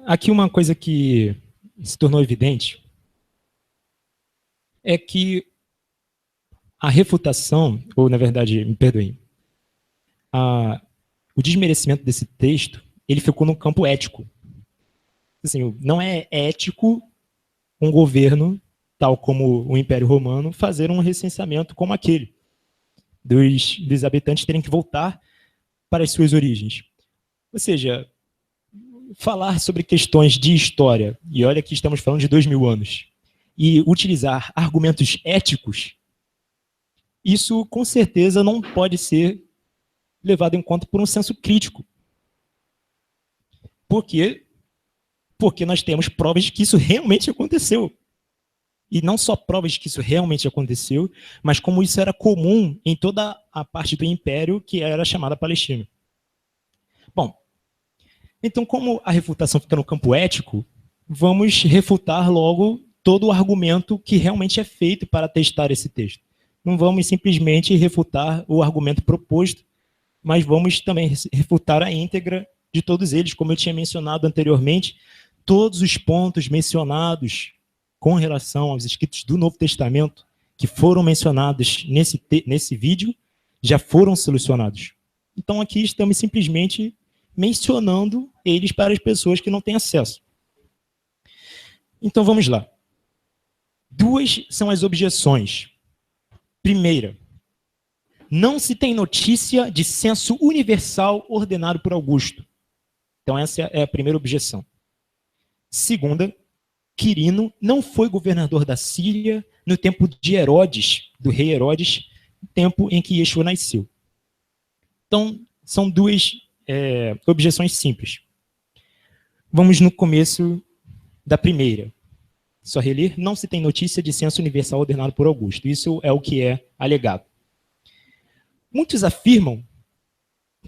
Aqui uma coisa que se tornou evidente é que a refutação, ou na verdade, me perdoem, o desmerecimento desse texto, ele ficou no campo ético. Assim, não é ético um governo, tal como o Império Romano, fazer um recenseamento como aquele, dos habitantes terem que voltar para as suas origens. Ou seja, falar sobre questões de história, e olha que estamos falando de 2000 anos, e utilizar argumentos éticos, isso com certeza não pode ser levado em conta por um senso crítico. Por quê? Porque nós temos provas de que isso realmente aconteceu. E não só provas de que isso realmente aconteceu, mas como isso era comum em toda a parte do Império que era chamada Palestina. Bom, então como a refutação fica no campo ético, vamos refutar logo todo o argumento que realmente é feito para testar esse texto. Não vamos simplesmente refutar o argumento proposto, mas vamos também refutar a íntegra de todos eles, como eu tinha mencionado anteriormente, todos os pontos mencionados com relação aos escritos do Novo Testamento que foram mencionados nesse vídeo já foram solucionados. Então aqui estamos simplesmente mencionando eles para as pessoas que não têm acesso. Então vamos lá. Duas são as objeções. Primeira, não se tem notícia de censo universal ordenado por Augusto. Então essa é a primeira objeção. Segunda, Quirino não foi governador da Síria no tempo de Herodes, do rei Herodes, no tempo em que Yeshua nasceu. Então, são duas objeções simples. Vamos no começo da primeira. Só reler, não se tem notícia de censo universal ordenado por Augusto. Isso é o que é alegado. Muitos afirmam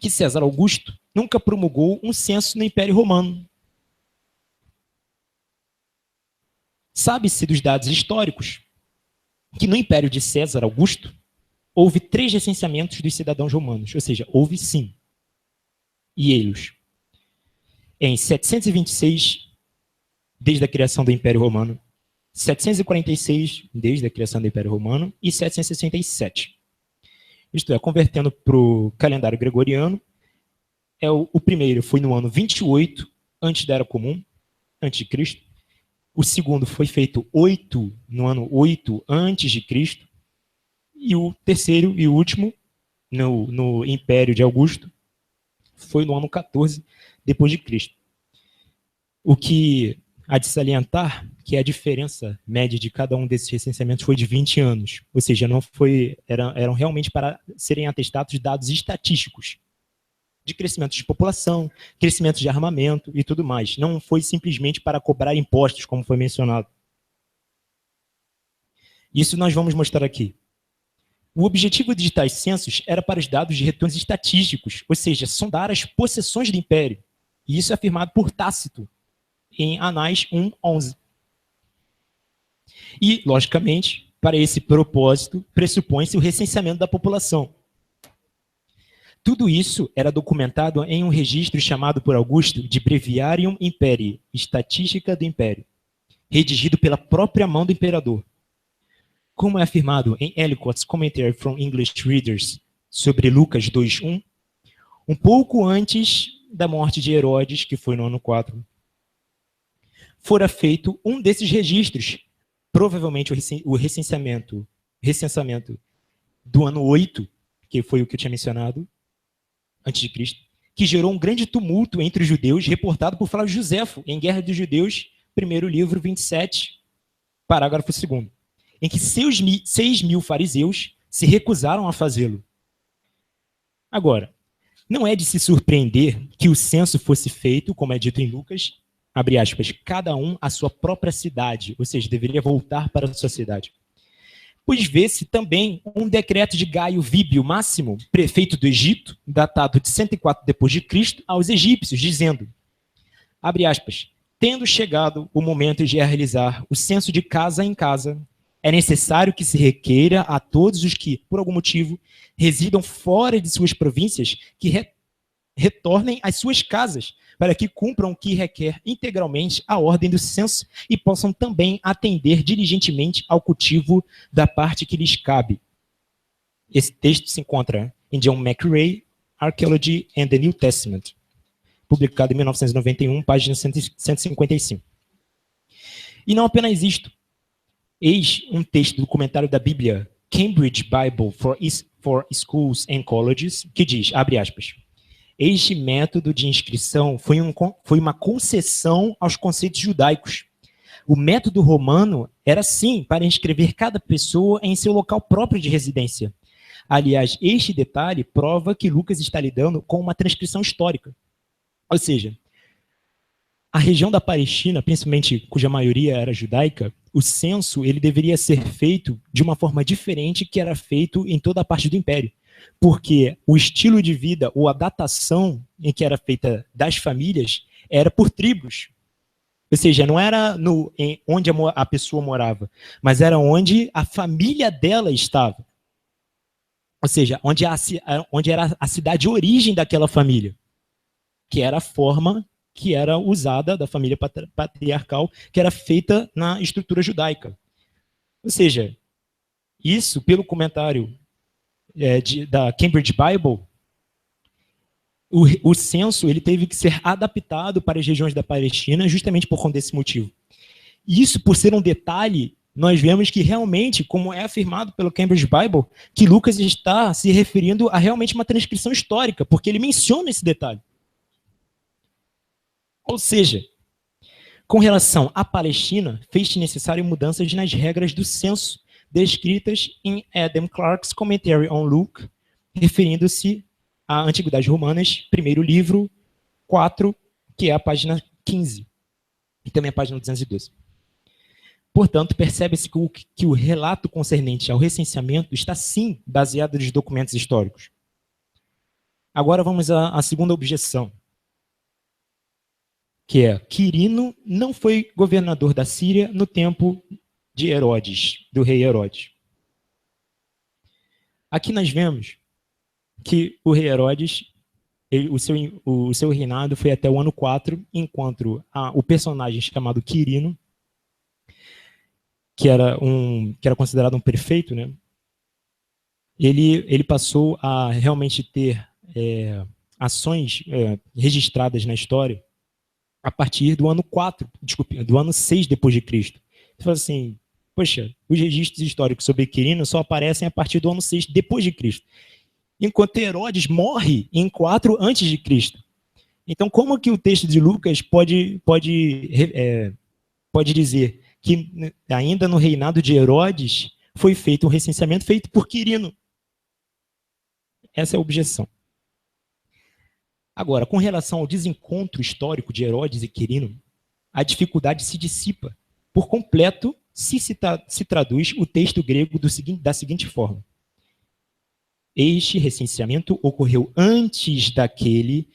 que César Augusto nunca promulgou um censo no Império Romano. Sabe-se dos dados históricos que no Império de César Augusto houve 3 recenseamentos dos cidadãos romanos, ou seja, houve sim. E eles, em 726, desde a criação do Império Romano, 746, desde a criação do Império Romano, e 767. Isto é, convertendo para o calendário gregoriano, o primeiro foi no ano 28, antes da Era Comum, antes de Cristo. O segundo foi feito no ano 8 antes de Cristo. E o terceiro e último, no Império de Augusto, foi no ano 14 depois de Cristo. O que há de salientar que a diferença média de cada um desses recenseamentos foi de 20 anos. Ou seja, eram realmente para serem atestados dados estatísticos de crescimento de população, crescimento de armamento e tudo mais. Não foi simplesmente para cobrar impostos, como foi mencionado. Isso nós vamos mostrar aqui. O objetivo de tais censos era para os dados de retornos estatísticos, ou seja, sondar as possessões do Império. E isso é afirmado por Tácito, em Anais 1:11. E, logicamente, para esse propósito, pressupõe-se o recenseamento da população. Tudo isso era documentado em um registro chamado por Augusto de Breviarium Imperii, Estatística do Império, redigido pela própria mão do imperador. Como é afirmado em Ellicott's Commentary from English Readers sobre Lucas 2:1, um pouco antes da morte de Herodes, que foi no ano 4, fora feito um desses registros, provavelmente o recenseamento do ano 8, que foi o que eu tinha mencionado, antes de Cristo, que gerou um grande tumulto entre os judeus, reportado por Flávio Josefo, em Guerra dos Judeus, primeiro livro, 27, parágrafo 2º, em que 6.000 fariseus se recusaram a fazê-lo. Agora, não é de se surpreender que o censo fosse feito, como é dito em Lucas, abre aspas, cada um à sua própria cidade, ou seja, deveria voltar para a sua cidade. Pois vê-se também um decreto de Gaio Víbio Máximo, prefeito do Egito, datado de 104 depois de Cristo, aos egípcios, dizendo, abre aspas, tendo chegado o momento de realizar o censo de casa em casa, é necessário que se requeira a todos os que, por algum motivo, residam fora de suas províncias, que retornem às suas casas, para que cumpram o que requer integralmente a ordem do censo e possam também atender diligentemente ao cultivo da parte que lhes cabe. Esse texto se encontra em John McRae, Archaeology and the New Testament, publicado em 1991, página 155. E não apenas isto. Eis um texto do comentário da Bíblia, Cambridge Bible for Schools and Colleges, que diz, abre aspas, este método de inscrição foi uma concessão aos conceitos judaicos. O método romano era, sim, para inscrever cada pessoa em seu local próprio de residência. Aliás, este detalhe prova que Lucas está lidando com uma transcrição histórica. Ou seja, a região da Palestina, principalmente cuja maioria era judaica, o censo ele deveria ser feito de uma forma diferente que era feito em toda a parte do Império. Porque o estilo de vida ou a datação em que era feita das famílias era por tribos. Ou seja, não era onde a pessoa morava, mas era onde a família dela estava. Ou seja, onde era a cidade de origem daquela família, que era a forma que era usada da família patriarcal, que era feita na estrutura judaica. Ou seja, isso, pelo comentário da Cambridge Bible, o censo ele teve que ser adaptado para as regiões da Palestina justamente por conta desse motivo. E isso, por ser um detalhe, nós vemos que realmente, como é afirmado pelo Cambridge Bible, que Lucas está se referindo a realmente uma transcrição histórica, porque ele menciona esse detalhe. Ou seja, com relação à Palestina, fez-se necessário mudanças nas regras do censo, descritas em Adam Clarke's Commentary on Luke, referindo-se à Antiguidade Romanas, primeiro livro, 4, que é a página 15, e também a página 212. Portanto, percebe-se que o relato concernente ao recenseamento está, sim, baseado nos documentos históricos. Agora vamos à segunda objeção, que é, Quirino não foi governador da Síria no tempo de Herodes, do rei Herodes. Aqui nós vemos que o rei Herodes, o seu reinado foi até o ano 4, enquanto o personagem chamado Quirino, que era considerado um prefeito, né? Ele passou a realmente ter ações registradas na história a partir do ano 4, do ano 6 depois de Cristo. Você fala assim, poxa, os registros históricos sobre Quirino só aparecem a partir do ano 6 depois de Cristo. Enquanto Herodes morre em 4 antes de Cristo. Então, como que o texto de Lucas pode dizer que ainda no reinado de Herodes foi feito um recenseamento feito por Quirino? Essa é a objeção. Agora, com relação ao desencontro histórico de Herodes e Quirino, a dificuldade se dissipa por completo se traduz o texto grego da seguinte forma. Este recenseamento ocorreu antes daquele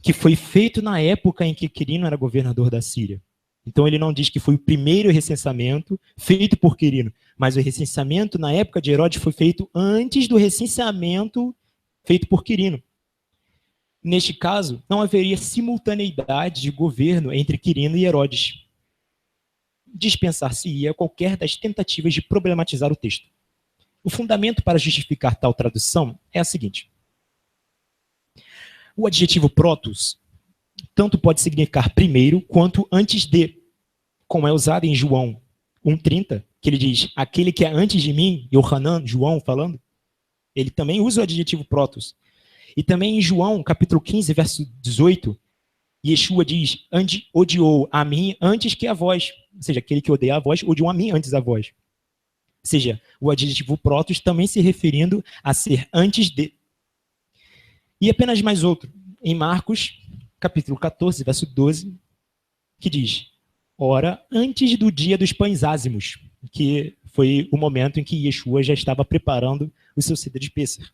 que foi feito na época em que Quirino era governador da Síria. Então ele não diz que foi o primeiro recenseamento feito por Quirino, mas o recenseamento na época de Herodes foi feito antes do recenseamento feito por Quirino. Neste caso, não haveria simultaneidade de governo entre Quirino e Herodes. Dispensar-se-ia qualquer das tentativas de problematizar o texto. O fundamento para justificar tal tradução é a seguinte. O adjetivo protos tanto pode significar primeiro quanto antes de, como é usado em João 1,30, que ele diz, aquele que é antes de mim, Yohanan, João falando, ele também usa o adjetivo protos. E também em João, capítulo 15, verso 18, Yeshua diz, odiou a mim antes que a vós. Ou seja, aquele que odeia a vós, odiou a mim antes da vós. Ou seja, o adjetivo protos também se referindo a ser antes de. E apenas mais outro, em Marcos, capítulo 14, verso 12, que diz, ora, antes do dia dos pães ázimos, que foi o momento em que Yeshua já estava preparando o seu Seder de Pêssar.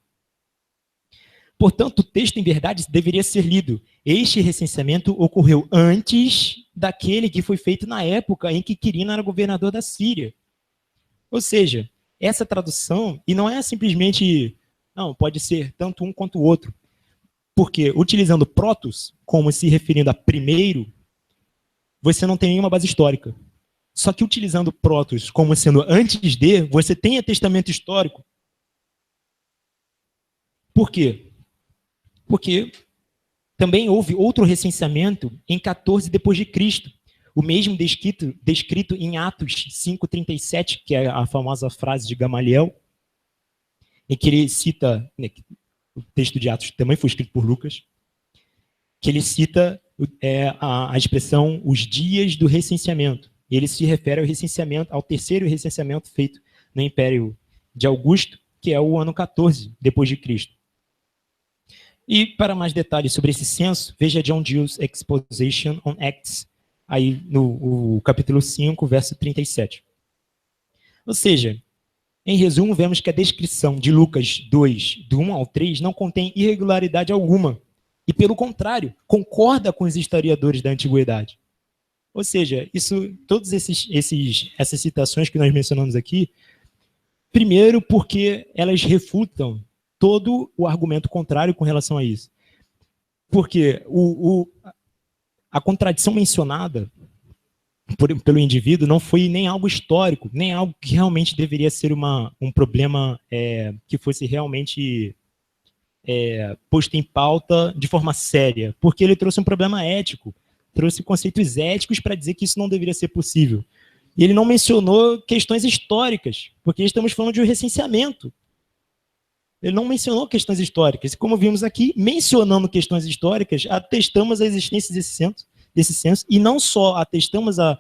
Portanto, o texto, em verdade, deveria ser lido. Este recenseamento ocorreu antes daquele que foi feito na época em que Quirino era governador da Síria. Ou seja, essa tradução, e não é simplesmente, não, pode ser tanto um quanto o outro. Porque utilizando protos como se referindo a primeiro, você não tem nenhuma base histórica. Só que utilizando protos como sendo antes de, você tem atestamento histórico. Por quê? Porque também houve outro recenseamento em 14 depois de Cristo. O mesmo descrito em Atos 5:37, que é a famosa frase de Gamaliel, em que ele cita, o texto de Atos também foi escrito por Lucas, que ele cita a expressão os dias do recenseamento. E ele se refere ao recenseamento, ao terceiro recenseamento feito no Império de Augusto, que é o ano 14 depois de Cristo. E para mais detalhes sobre esse censo, veja John Dewey's Exposition on Acts, aí no capítulo 5, verso 37. Ou seja, em resumo, vemos que a descrição de Lucas 2, do 1 ao 3, não contém irregularidade alguma. E, pelo contrário, concorda com os historiadores da antiguidade. Ou seja, todas essas citações que nós mencionamos aqui, primeiro porque elas refutam todo o argumento contrário com relação a isso. Porque a contradição mencionada pelo indivíduo não foi nem algo histórico, nem algo que realmente deveria ser um problema que fosse realmente posto em pauta de forma séria, porque ele trouxe um problema ético, trouxe conceitos éticos para dizer que isso não deveria ser possível. E ele não mencionou questões históricas, porque estamos falando de um recenseamento. Ele não mencionou questões históricas. E como vimos aqui, mencionando questões históricas, atestamos a existência desse censo, e não só atestamos a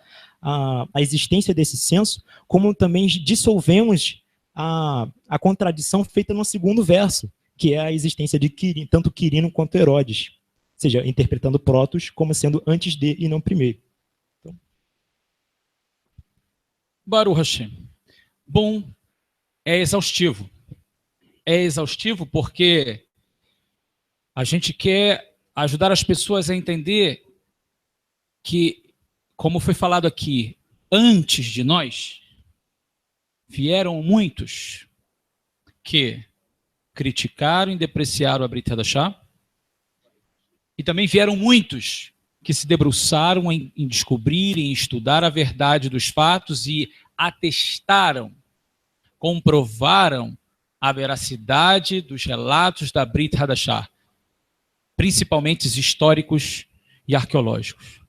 existência desse censo, como também dissolvemos a contradição feita no segundo verso, que é a existência de tanto Quirino quanto Herodes. Ou seja, interpretando Protos como sendo antes de e não primeiro. Então... Baruch Hashem. Bom, é exaustivo. É exaustivo porque a gente quer ajudar as pessoas a entender que, como foi falado aqui, antes de nós, vieram muitos que criticaram e depreciaram a Brit Hadashah, e também vieram muitos que se debruçaram em descobrir, em estudar a verdade dos fatos e atestaram, comprovaram a veracidade dos relatos da Brit Hadashah, principalmente os históricos e arqueológicos.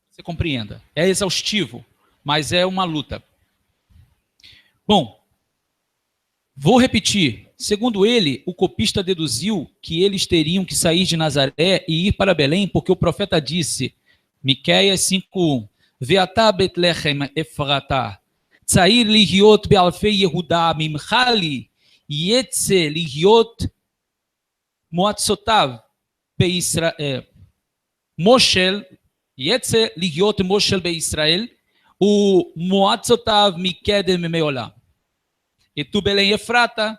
Você compreenda. É exaustivo, mas é uma luta. Bom, vou repetir. Segundo ele, o copista deduziu que eles teriam que sair de Nazaré e ir para Belém, porque o profeta disse, Miqueias 5:1, Veatá Betlehem Efratá, Tzair lihiot be'alfei Yehudá mimchali, Yetze lihiot moatzotav be'Israel, Moshel, Yetze lihiot Moshel be'Israel, o moatzotav mikedem meolá. E tu, Belém Efrata,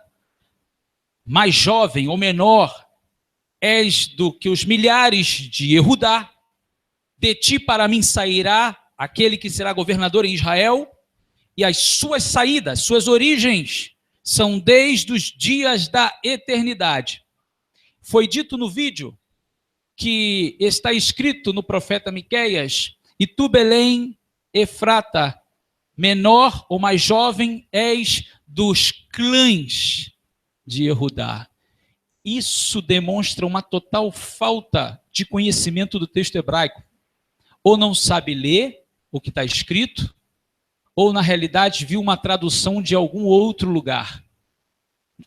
mais jovem ou menor, és do que os milhares de Yehudá, de ti para mim sairá aquele que será governador em Israel, e as suas saídas, suas origens, são desde os dias da eternidade. Foi dito no vídeo que está escrito no profeta Miqueias, e tu, Belém Efrata, menor ou mais jovem, és dos clãs de Yehudá. Isso demonstra uma total falta de conhecimento do texto hebraico. Ou não sabe ler o que está escrito, ou na realidade viu uma tradução de algum outro lugar.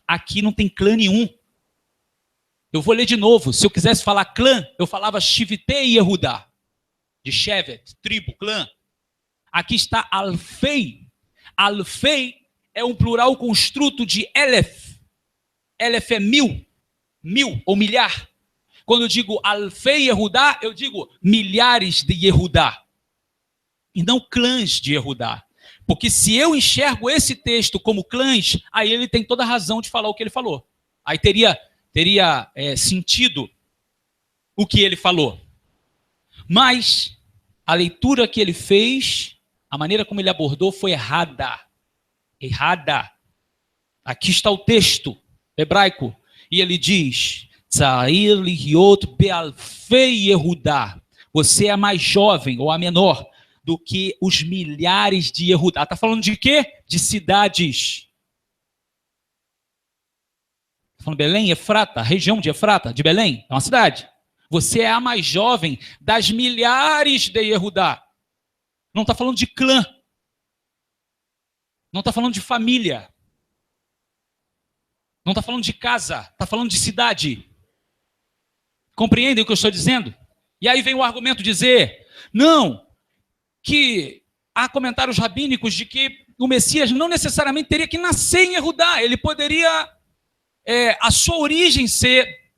Aqui não tem clã nenhum. Eu vou ler de novo. Se eu quisesse falar clã, eu falava Shivtei Yehudá, de Shevet, tribo, clã. Aqui está Alfei. Alfei é um plural construto de Elef. Elef é 1000. mil ou milhar. Quando eu digo Alfei Yehudá, eu digo milhares de Yehudá. E não clãs de Yehudá. Porque se eu enxergo esse texto como clãs, aí ele tem toda a razão de falar o que ele falou. Aí teria sentido o que ele falou. Mas a leitura que ele fez, a maneira como ele abordou foi errada. Errada. Aqui está o texto hebraico. E ele diz, Tzair lihiot be'alfei Yehudá. Você é mais jovem ou a menor do que os milhares de Yehudá. Está falando de quê? De cidades. Está falando Belém, Efrata, região de Efrata, de Belém. É uma cidade. Você é a mais jovem das milhares de Yehudá. Não está falando de clã. Não está falando de família. Não está falando de casa. Está falando de cidade. Compreendem o que eu estou dizendo? E aí vem o argumento dizer, não, que há comentários rabínicos de que o Messias não necessariamente teria que nascer em Yehudá. Ele poderia, a sua origem ser,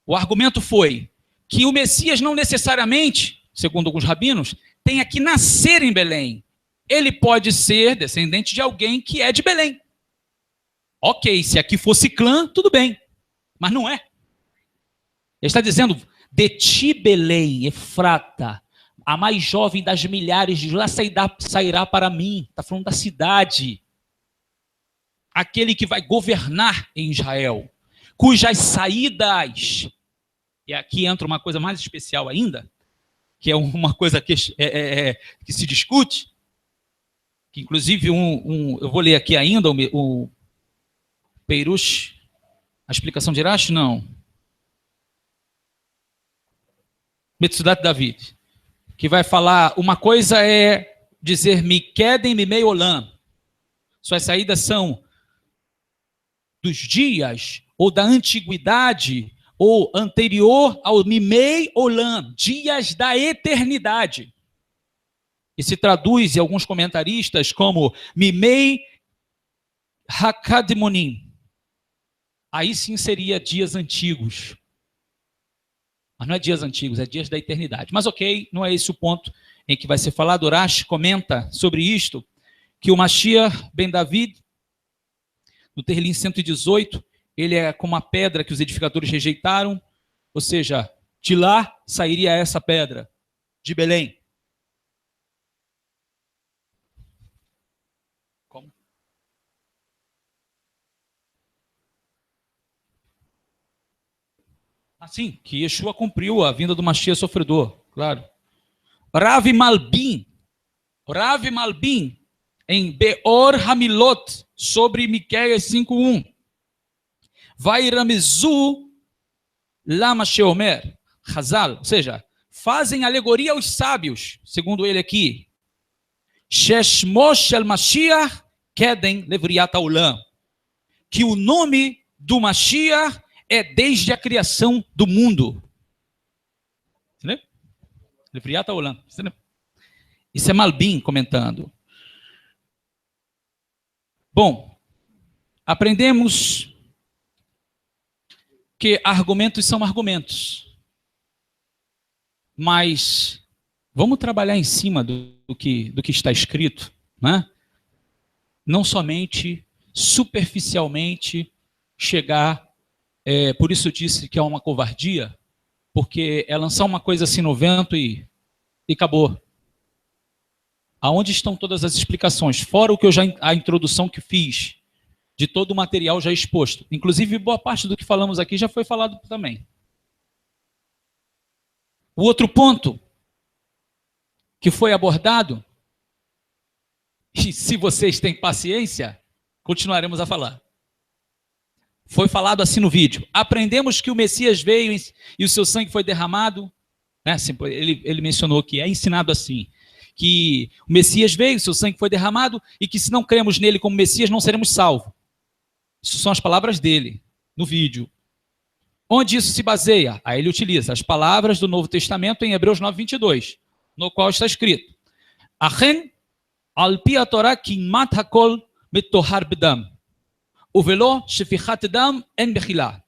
o argumento foi que o Messias não necessariamente, segundo alguns rabinos, tenha que nascer em Belém. Ele pode ser descendente de alguém que é de Belém. Ok, se aqui fosse clã, tudo bem. Mas não é. Ele está dizendo, de ti Belém, Efrata, a mais jovem das milhares de Judá sairá para mim. Está falando da cidade. Aquele que vai governar em Israel, cujas saídas, e aqui entra uma coisa mais especial ainda, que é uma coisa que se discute, que inclusive eu vou ler aqui ainda o Peirush, a explicação de Rashi, não. Metzudat David, que vai falar, uma coisa é dizer Mikedem Mimei Olam, suas saídas são dos dias ou da antiguidade ou anterior ao Mimei Olam, dias da eternidade. E se traduz em alguns comentaristas como Mimei Hakadmonim. Aí sim seria dias antigos. Mas não é dias antigos, é dias da eternidade. Mas ok, não é esse o ponto em que vai ser falado. Rashi comenta sobre isto, que o Mashiach ben David, no Terlim 118, ele é como a pedra que os edificadores rejeitaram, ou seja, de lá sairia essa pedra, de Belém. Como? Assim, que Yeshua cumpriu a vinda do Mashiach sofredor, claro. Rav Malbim, em Beor Hamilot, sobre Miqueias 5:1. Vai Ramezu Lama Sheomer, Hazal, ou seja, fazem alegoria aos sábios, segundo ele aqui. Sheshmo Shel Mashiach Kedem Levriat Haolam, que o nome do Mashiach é desde a criação do mundo. Entendeu? Levriat Haolam. Isso é Malbim comentando. Bom, aprendemos que argumentos são argumentos. Mas vamos trabalhar em cima do que está escrito, né? Não somente superficialmente chegar, por isso eu disse que é uma covardia, porque é lançar uma coisa assim no vento e acabou. Aonde estão todas as explicações? Fora a introdução que fiz, de todo o material já exposto. Inclusive, boa parte do que falamos aqui já foi falado também. O outro ponto que foi abordado, e se vocês têm paciência, continuaremos a falar. Foi falado assim no vídeo. Aprendemos que o Messias veio e o seu sangue foi derramado. Né? Ele mencionou que é ensinado assim, que o Messias veio, o seu sangue foi derramado, e que se não cremos nele como Messias, não seremos salvos. Isso são as palavras dele, no vídeo. Onde isso se baseia? Aí ele utiliza as palavras do Novo Testamento em Hebreus 9:22, no qual está escrito: Achen al-pi ha-Torah kimat hakol metohar b'dam, uvelo shefichat dam en bechilah.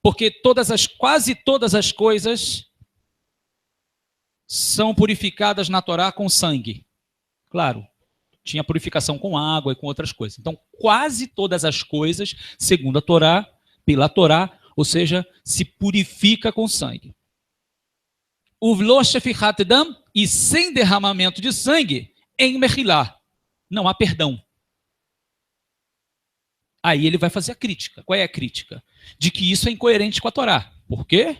Porque quase todas as coisas são purificadas na Torá com sangue. Claro, tinha purificação com água e com outras coisas. Então, quase todas as coisas, segundo a Torá, pela Torá, ou seja, se purifica com sangue. Uvlo shefichat dam, e sem derramamento de sangue, em Mechilá. Não há perdão. Aí ele vai fazer a crítica. Qual é a crítica? De que isso é incoerente com a Torá. Por quê?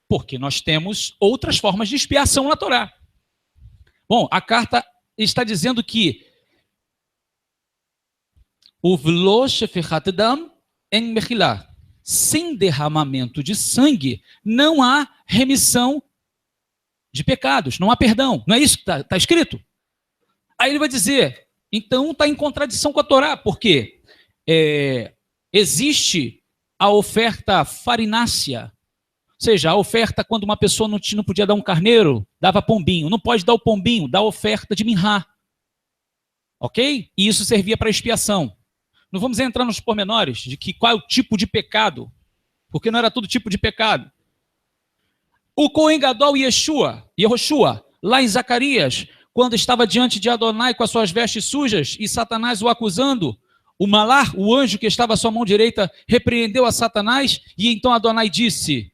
Porque nós temos outras formas de expiação na Torá. Bom, a carta está dizendo que Uvlo shefichat dam em Mechilá. Sem derramamento de sangue, não há remissão de pecados, não há perdão. Não é isso que está escrito? Aí ele vai dizer, então está em contradição com a Torá, porque existe a oferta farinácea, ou seja, a oferta quando uma pessoa não podia dar um carneiro, dava pombinho. Não pode dar o pombinho, dá a oferta de minhá. Ok? E isso servia para expiação. Não vamos entrar nos pormenores de qual é o tipo de pecado, porque não era todo tipo de pecado. O Cohen Gadol Yehoshua, lá em Zacarias, quando estava diante de Adonai com as suas vestes sujas e Satanás o acusando, o Malar, o anjo que estava à sua mão direita, repreendeu a Satanás e então Adonai disse,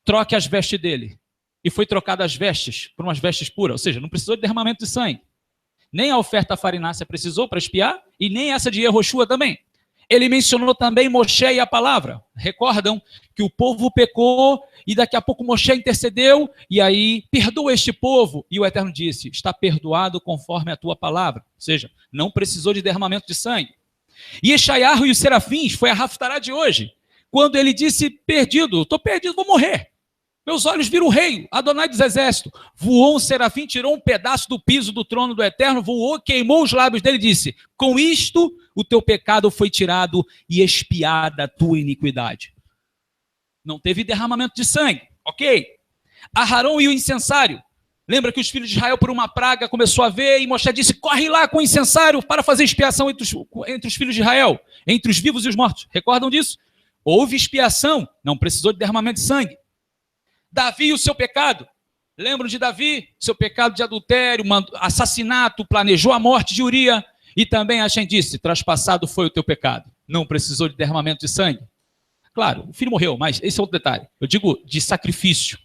troque as vestes dele. E foi trocada as vestes por umas vestes puras, ou seja, não precisou de derramamento de sangue. Nem a oferta farinácea precisou para expiar, e nem essa de Yehoshua também. Ele mencionou também Moshe e a palavra. Recordam que o povo pecou, e daqui a pouco Moshe intercedeu, e aí perdoa este povo. E o Eterno disse, está perdoado conforme a tua palavra. Ou seja, não precisou de derramamento de sangue. E Yeshayahu e os serafins, foi a Haftará de hoje, quando ele disse, estou perdido, vou morrer. Meus olhos viram o rei, Adonai dos exércitos. Voou um serafim, tirou um pedaço do piso do trono do Eterno, voou, queimou os lábios dele e disse, com isto o teu pecado foi tirado e expiada a tua iniquidade. Não teve derramamento de sangue, ok? Aharon e o incensário. Lembra que os filhos de Israel por uma praga começou a ver e Moshe disse, corre lá com o incensário para fazer expiação entre os filhos de Israel, entre os vivos e os mortos. Recordam disso? Houve expiação, não precisou de derramamento de sangue. Davi e o seu pecado. Lembram de Davi? Seu pecado de adultério, assassinato, planejou a morte de Uria. E também Hashem disse, traspassado foi o teu pecado. Não precisou de derramamento de sangue. Claro, o filho morreu, mas esse é outro detalhe. Eu digo de sacrifício.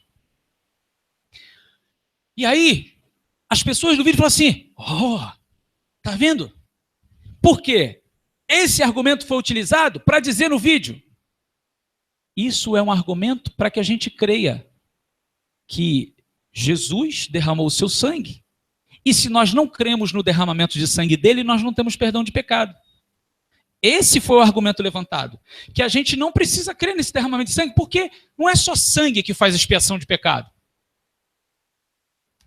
E aí, as pessoas do vídeo falam assim, tá vendo? Por quê? Esse argumento foi utilizado para dizer no vídeo. Isso é um argumento para que a gente creia que Jesus derramou o seu sangue. E se nós não cremos no derramamento de sangue dele, nós não temos perdão de pecado. Esse foi o argumento levantado. Que a gente não precisa crer nesse derramamento de sangue, porque não é só sangue que faz expiação de pecado.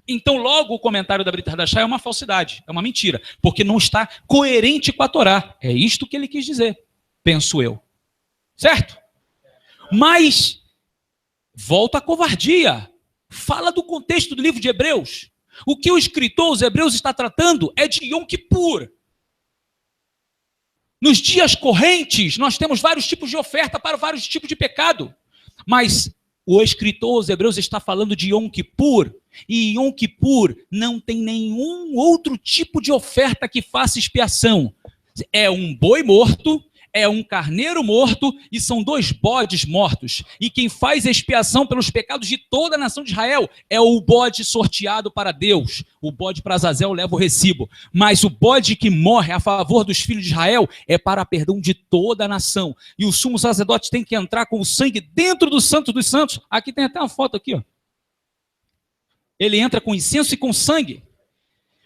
Então, logo, o comentário da Brit Hadashah é uma falsidade, é uma mentira, porque não está coerente com a Torá. É isto que ele quis dizer, penso eu. Certo? Mas, volta à covardia. Fala do contexto do livro de Hebreus. O que o escritor, os Hebreus, está tratando é de Yom Kippur. Nos dias correntes, nós temos vários tipos de oferta para vários tipos de pecado. Mas o escritor, os Hebreus, está falando de Yom Kippur. E Yom Kippur não tem nenhum outro tipo de oferta que faça expiação. É um boi morto, é um carneiro morto e são 2 bodes mortos. E quem faz expiação pelos pecados de toda a nação de Israel é o bode sorteado para Deus. O bode para Azazel leva o recibo. Mas o bode que morre a favor dos filhos de Israel é para perdão de toda a nação. E o sumo sacerdote tem que entrar com o sangue dentro do Santo dos Santos. Aqui tem até uma foto aqui, ó. Ele entra com incenso e com sangue.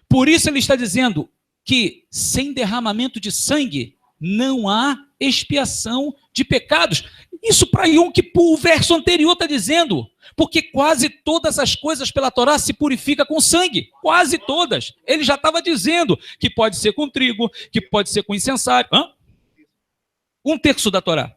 Por isso ele está dizendo que sem derramamento de sangue não há expiação de pecados. Isso para Yom Kippur, o verso anterior está dizendo, porque quase todas as coisas pela Torá se purifica com sangue, quase todas. Ele já estava dizendo que pode ser com trigo, que pode ser com incensário. 1/3 da Torá.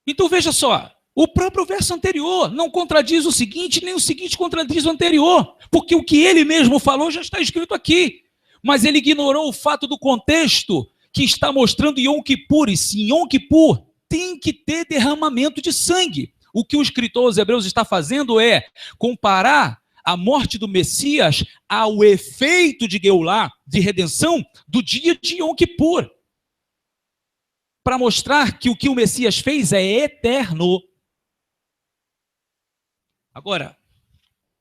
Então veja só, o próprio verso anterior não contradiz o seguinte, nem o seguinte contradiz o anterior, porque o que ele mesmo falou já está escrito aqui, mas ele ignorou o fato do contexto que está mostrando Yom Kippur, e se Yom Kippur tem que ter derramamento de sangue. O que o escritor aos Hebreus está fazendo é comparar a morte do Messias ao efeito de Geulá, de redenção, do dia de Yom Kippur, para mostrar que o Messias fez é eterno. Agora,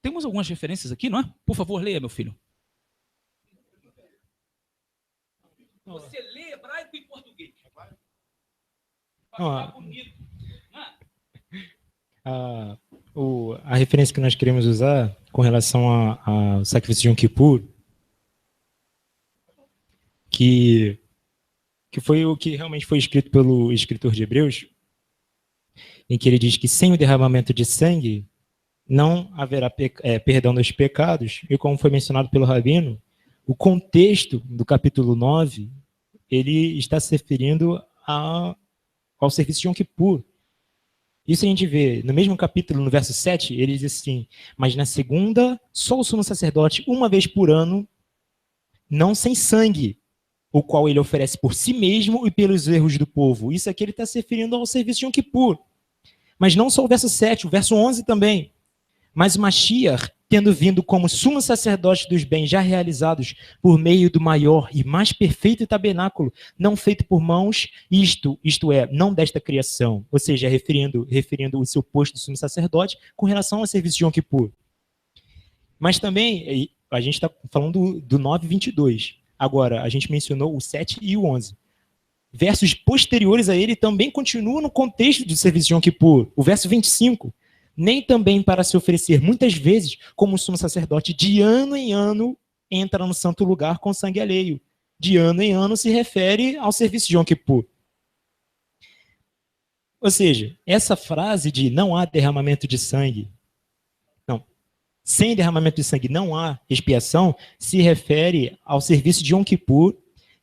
temos algumas referências aqui, não é? Por favor, leia, meu filho. Você lê hebraico e português. Não, a referência que nós queremos usar com relação ao sacrifício de Yom Kippur, que foi o que realmente foi escrito pelo escritor de Hebreus, em que ele diz que sem o derramamento de sangue não haverá perdão dos pecados, e como foi mencionado pelo Rabino, o contexto do capítulo 9, ele está se referindo ao serviço de Yom Kippur. Isso a gente vê no mesmo capítulo, no verso 7, ele diz assim: mas na segunda, só o sumo sacerdote, uma vez por ano, não sem sangue, o qual ele oferece por si mesmo e pelos erros do povo. Isso aqui ele está se referindo ao serviço de Yom Kippur. Mas não só o verso 7, o verso 11 também. Mas Mashiach, tendo vindo como sumo sacerdote dos bens já realizados por meio do maior e mais perfeito tabernáculo, não feito por mãos, isto é, não desta criação, ou seja, referindo o seu posto de sumo sacerdote com relação ao serviço de Yom Kippur. Mas também, a gente está falando do 9:22. Agora, a gente mencionou o 7 e o 11. Versos posteriores a ele também continuam no contexto do serviço de Yom Kippur. O verso 25. Nem também para se oferecer muitas vezes, como o sumo sacerdote, de ano em ano, entra no santo lugar com sangue alheio. De ano em ano se refere ao serviço de Yom Kippur. Ou seja, essa frase de não há derramamento de sangue, sem derramamento de sangue não há expiação, se refere ao serviço de Yom Kippur,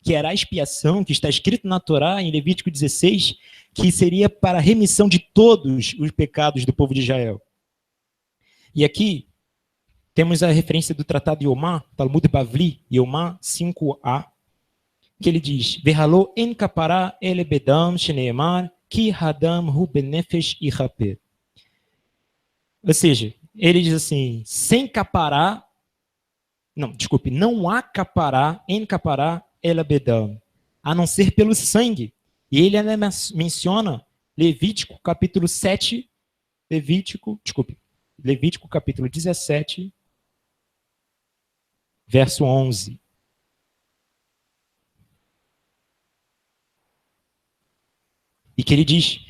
que era a expiação, que está escrito na Torá, em Levítico 16, que seria para a remissão de todos os pecados do povo de Israel. E aqui temos a referência do Tratado Yomá, Talmud Bavli, Yomá 5a, que ele diz: Verhalô en kapará ele bedam sheneemar ki hadam hu benefesh ichaper. Ou seja, ele diz assim, não há capará, em capará, ela bedam, a não ser pelo sangue. E ele ainda menciona Levítico capítulo 7, Levítico capítulo 17, verso 11. E que ele diz: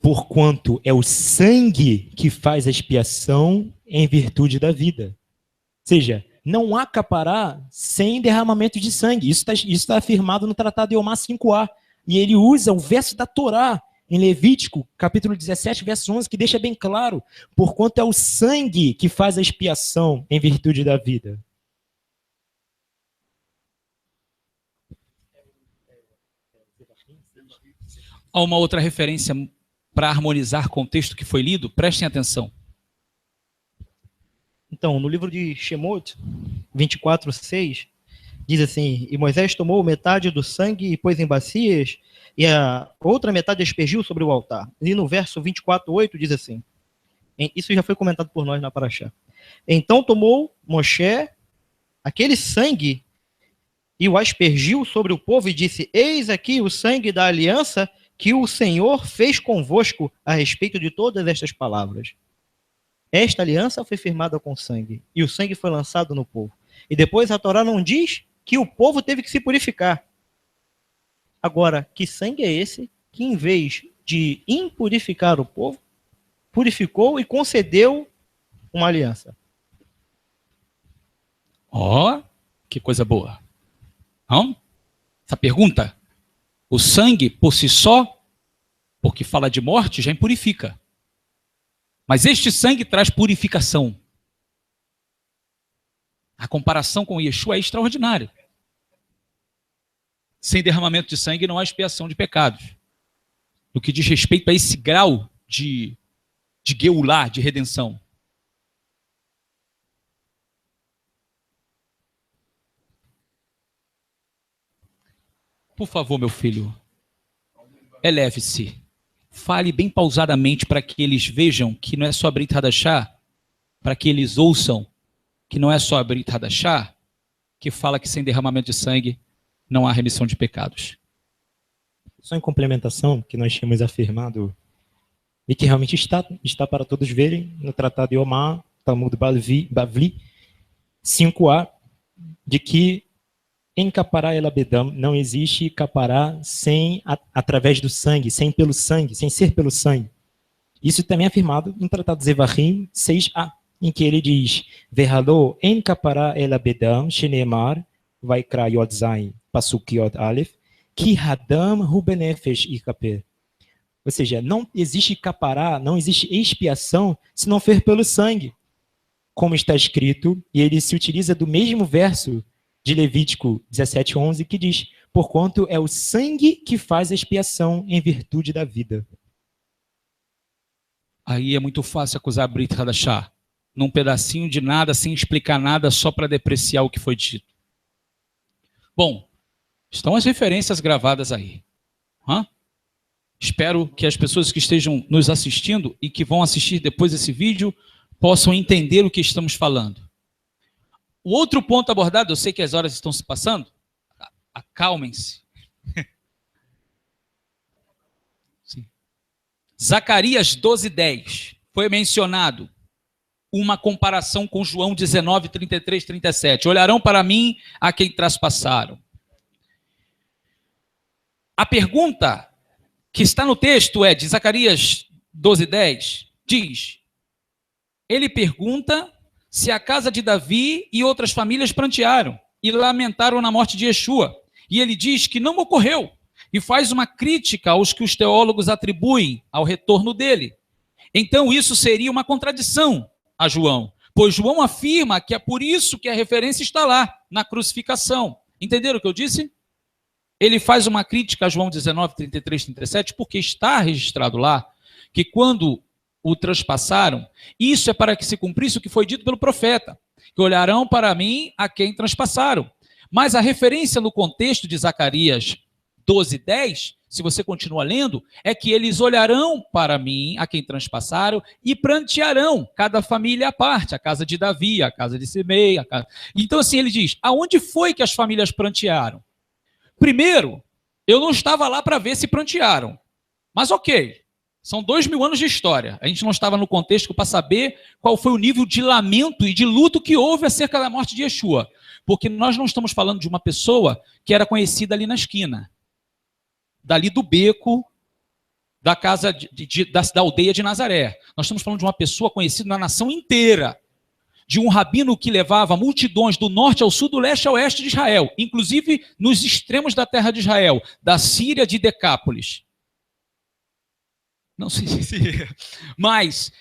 porquanto é o sangue que faz a expiação em virtude da vida. Ou seja, não há capará sem derramamento de sangue. Isso está afirmado no Tratado de Yomá 5a. E ele usa o verso da Torá, em Levítico, capítulo 17, verso 11, que deixa bem claro: porquanto é o sangue que faz a expiação em virtude da vida. Há uma outra referência para harmonizar com o texto que foi lido, prestem atenção. Então, no livro de Shemot, 24:6, diz assim: e Moisés tomou metade do sangue e pôs em bacias, e a outra metade aspergiu sobre o altar. E no verso 24:8 diz assim, isso já foi comentado por nós na Paraxá: então tomou Moshe aquele sangue e o aspergiu sobre o povo e disse: eis aqui o sangue da aliança que o Senhor fez convosco a respeito de todas estas palavras. Esta aliança foi firmada com sangue, e o sangue foi lançado no povo. E depois a Torá não diz que o povo teve que se purificar. Agora, que sangue é esse que, em vez de impurificar o povo, purificou e concedeu uma aliança? Ó, que coisa boa. Não? Essa pergunta, o sangue por si só, porque fala de morte, já impurifica. Mas este sangue traz purificação. A comparação com Yeshua é extraordinária. Sem derramamento de sangue não há expiação de pecados. No que diz respeito a esse grau de Geulá, de redenção. Por favor, meu filho, eleve-se. fale bem pausadamente para que eles vejam que não é só Brit Hadashah, para que eles ouçam que não é só a Brit Hadashah, que fala que sem derramamento de sangue não há remissão de pecados. Só em complementação, que nós tínhamos afirmado, e que realmente está para todos verem, no Tratado de Omar, Talmud Bavli, 5a, de que em Kapará el Abedam não existe Kapará sem, através do sangue, sem pelo sangue, sem ser pelo sangue. Isso também é afirmado no Tratado Zevachim 6a, em que ele diz, Verhalô en Kapará el Abedam, Shenemar, Vaikra Yod Zain, Pasuk Yod Aleph, Ki Hadam Rubenefesh Ikaper. Ou seja, não existe Kapará, não existe expiação, se não for pelo sangue. Como está escrito, e ele se utiliza do mesmo verso de Levítico 17:11, que diz, porquanto é o sangue que faz a expiação em virtude da vida. Aí é muito fácil acusar a Brit Hadashah, num pedacinho de nada, sem explicar nada, só para depreciar o que foi dito. Bom, estão as referências gravadas aí. Espero que as pessoas que estejam nos assistindo e que vão assistir depois desse vídeo possam entender o que estamos falando. O outro ponto abordado, eu sei que as horas estão se passando, acalmem-se. Zacarias 12:10, foi mencionado uma comparação com João 19, 33, 37. Olharão para mim a quem traspassaram. A pergunta que está no texto é de Zacarias 12:10, diz, ele pergunta se a casa de Davi e outras famílias prantearam e lamentaram na morte de Yeshua. E ele diz que não ocorreu e faz uma crítica aos que os teólogos atribuem ao retorno dele. Então isso seria uma contradição a João, pois João afirma que é por isso que a referência está lá, na crucificação. Entenderam o que eu disse? Ele faz uma crítica a João 19, 33, 37, porque está registrado lá que quando o transpassaram, isso é para que se cumprisse o que foi dito pelo profeta, que olharão para mim a quem transpassaram. Mas a referência no contexto de Zacarias 12:10, se você continua lendo, é que eles olharão para mim a quem transpassaram e prantearão, cada família à parte, a casa de Davi, a casa de Simei, a casa... Então assim ele diz, aonde foi que as famílias prantearam? Primeiro, eu não estava lá para ver se prantearam, mas ok, são 2000 anos de história, a gente não estava no contexto para saber qual foi o nível de lamento e de luto que houve acerca da morte de Yeshua, porque nós não estamos falando de uma pessoa que era conhecida ali na esquina, dali do beco, da casa da aldeia de Nazaré. Nós estamos falando de uma pessoa conhecida na nação inteira, de um rabino que levava multidões do norte ao sul, do leste ao oeste de Israel, inclusive nos extremos da terra de Israel, da Síria de Decápolis. Não sei se... Mas,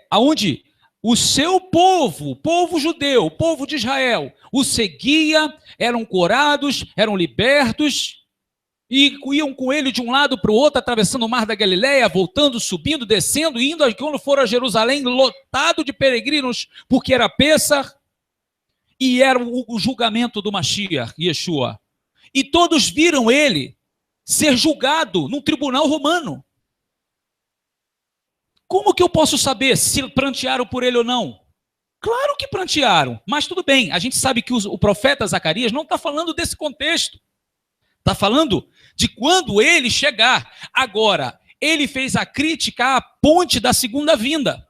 aonde o seu povo, o povo judeu, o povo de Israel, o seguia, eram curados, eram libertos, e iam com ele de um lado para o outro, atravessando o mar da Galileia, voltando, subindo, descendo, indo, quando foram a Jerusalém, lotado de peregrinos, porque era Pêssar, e era o julgamento do Mashiach, Yeshua. E todos viram ele ser julgado num tribunal romano. Como que eu posso saber se prantearam por ele ou não? Claro que prantearam, mas tudo bem, a gente sabe que o profeta Zacarias não está falando desse contexto. Está falando de quando ele chegar. Agora, ele fez a crítica à ponte da segunda vinda.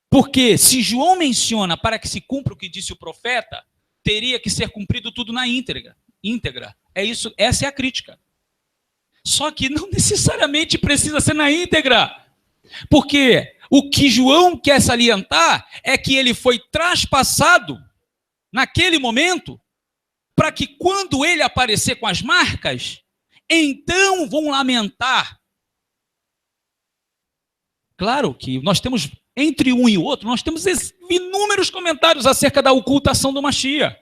Porque se João menciona para que se cumpra o que disse o profeta, teria que ser cumprido tudo na íntegra. É isso, essa é a crítica. Só que não necessariamente precisa ser na íntegra. Porque o que João quer salientar é que ele foi traspassado naquele momento, para que quando ele aparecer com as marcas, então vão lamentar. Claro que nós temos, entre um e o outro, nós temos inúmeros comentários acerca da ocultação do Mashiach.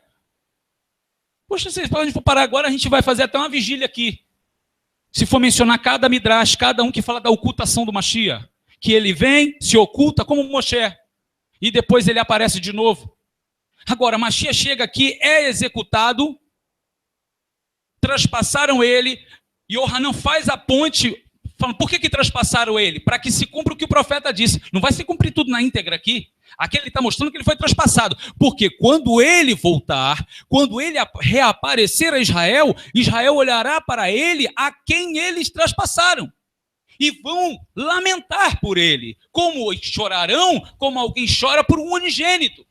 Poxa, se a gente for parar agora, a gente vai fazer até uma vigília aqui. Se for mencionar cada midrash, cada um que fala da ocultação do Mashiach, que ele vem, se oculta como Moshe, e depois ele aparece de novo. Agora, Mashiach chega aqui, é executado, traspassaram ele, Yohanan faz a ponte, falando, por que traspassaram ele? Para que se cumpra o que o profeta disse. Não vai se cumprir tudo na íntegra aqui. Aqui ele está mostrando que ele foi traspassado. Porque quando ele voltar, quando ele reaparecer a Israel, Israel olhará para ele a quem eles traspassaram. E vão lamentar por ele. Como chorarão, como alguém chora por um unigênito.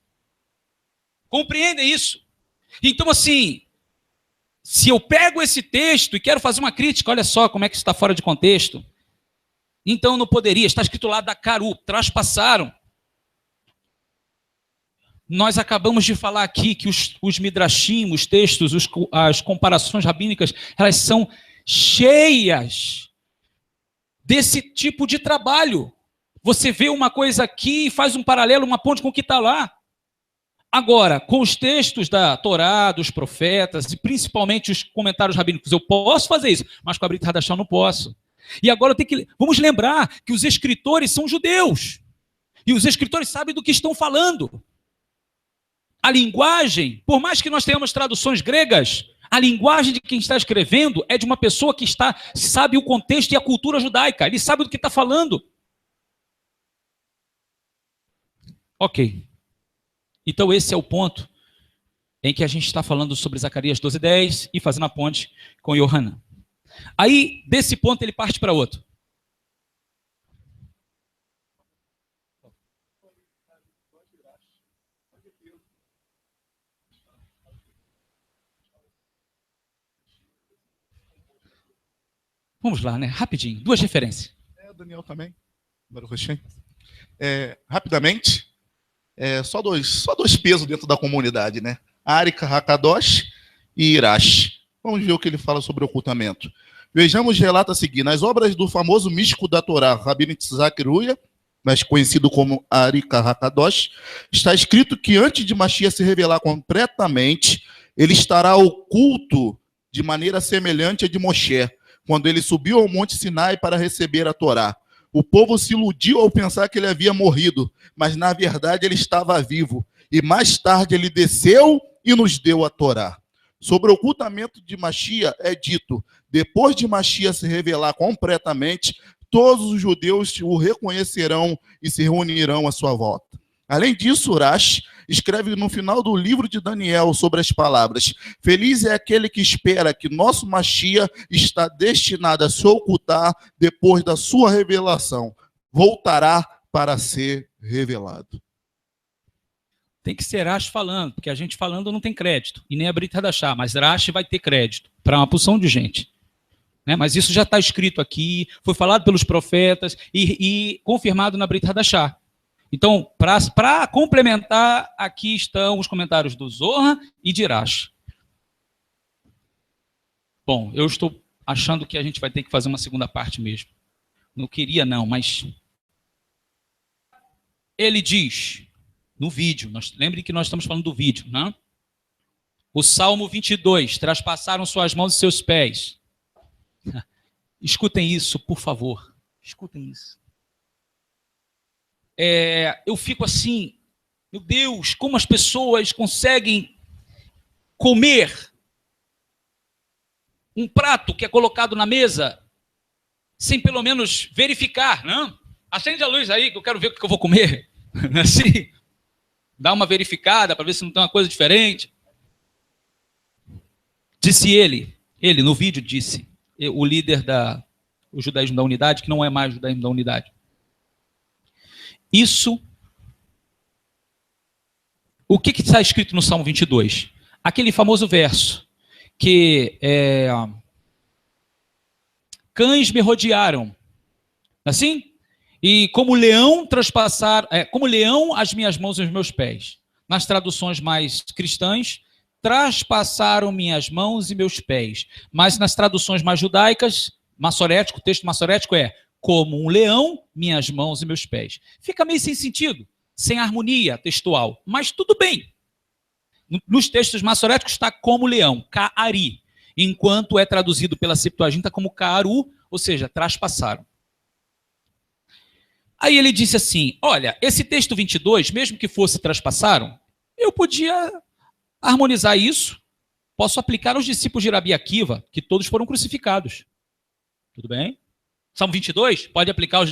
Compreendem isso? Então, assim, se eu pego esse texto e quero fazer uma crítica, olha só como é que isso está fora de contexto. Então não poderia, está escrito lá da Caru, traspassaram. Nós acabamos de falar aqui que os midrashim, os textos, as comparações rabínicas, elas são cheias desse tipo de trabalho. Você vê uma coisa aqui e faz um paralelo, uma ponte com o que está lá. Agora, com os textos da Torá, dos profetas, e principalmente os comentários rabínicos, eu posso fazer isso, mas com a Brit Hadashah eu não posso. E agora vamos lembrar que os escritores são judeus. E os escritores sabem do que estão falando. A linguagem, por mais que nós tenhamos traduções gregas, a linguagem de quem está escrevendo é de uma pessoa que sabe o contexto e a cultura judaica. Ele sabe do que está falando. Ok. Então esse é o ponto em que a gente está falando sobre Zacarias 12:10 e fazendo a ponte com Yohanan. Aí, desse ponto, ele parte para outro. Vamos lá, né? Rapidinho. Duas referências. Daniel também. Rapidamente, só dois pesos dentro da comunidade, né? Arika Hakadosh e Irash. Vamos ver o que ele fala sobre ocultamento. Vejamos o relato a seguir. Nas obras do famoso místico da Torá, Rabino Yitzhak Ruya, mais conhecido como Arika Hakadosh, está escrito que antes de Mashiach se revelar completamente, ele estará oculto de maneira semelhante à de Moshe, quando ele subiu ao Monte Sinai para receber a Torá. O povo se iludiu ao pensar que ele havia morrido, mas na verdade ele estava vivo. E mais tarde ele desceu e nos deu a Torá. Sobre o ocultamento de Mashiach é dito, depois de Mashiach se revelar completamente, todos os judeus o reconhecerão e se reunirão à sua volta. Além disso, Urash escreve no final do livro de Daniel sobre as palavras: feliz é aquele que espera que nosso Mashiach está destinado a se ocultar depois da sua revelação. Voltará para ser revelado. Tem que ser Rashi falando, porque a gente falando não tem crédito, e nem a Brit Hadashah, mas Rashi vai ter crédito para uma porção de gente. Né? Mas isso já está escrito aqui, foi falado pelos profetas e confirmado na Brit Hadashah. Então, para complementar, aqui estão os comentários do Zohar e de Rashi. Bom, eu estou achando que a gente vai ter que fazer uma segunda parte mesmo. Não queria não, mas ele diz no vídeo, lembre que nós estamos falando do vídeo, né? O Salmo 22, traspassaram suas mãos e seus pés. Escutem isso, por favor. Escutem isso. Eu fico assim, meu Deus, como as pessoas conseguem comer um prato que é colocado na mesa sem pelo menos verificar, não? Acende a luz aí que eu quero ver o que eu vou comer. Assim, dá uma verificada para ver se não tem uma coisa diferente. Disse ele no vídeo disse, o líder do judaísmo da unidade, que não é mais o judaísmo da unidade. Isso, o que está escrito no Salmo 22? Aquele famoso verso, que cães me rodearam, assim? E como leão como leão as minhas mãos e os meus pés. Nas traduções mais cristãs, traspassaram minhas mãos e meus pés. Mas nas traduções mais judaicas, massorético, o texto massorético é como um leão, minhas mãos e meus pés. Fica meio sem sentido, sem harmonia textual, mas tudo bem. Nos textos massoréticos está como leão, ka'ari, enquanto é traduzido pela Septuaginta como ka'aru, ou seja, traspassaram. Aí ele disse assim, olha, esse texto 22, mesmo que fosse traspassaram, eu podia harmonizar isso, posso aplicar aos discípulos de Rabi Akiva, que todos foram crucificados. Tudo bem? Salmo 22 pode aplicar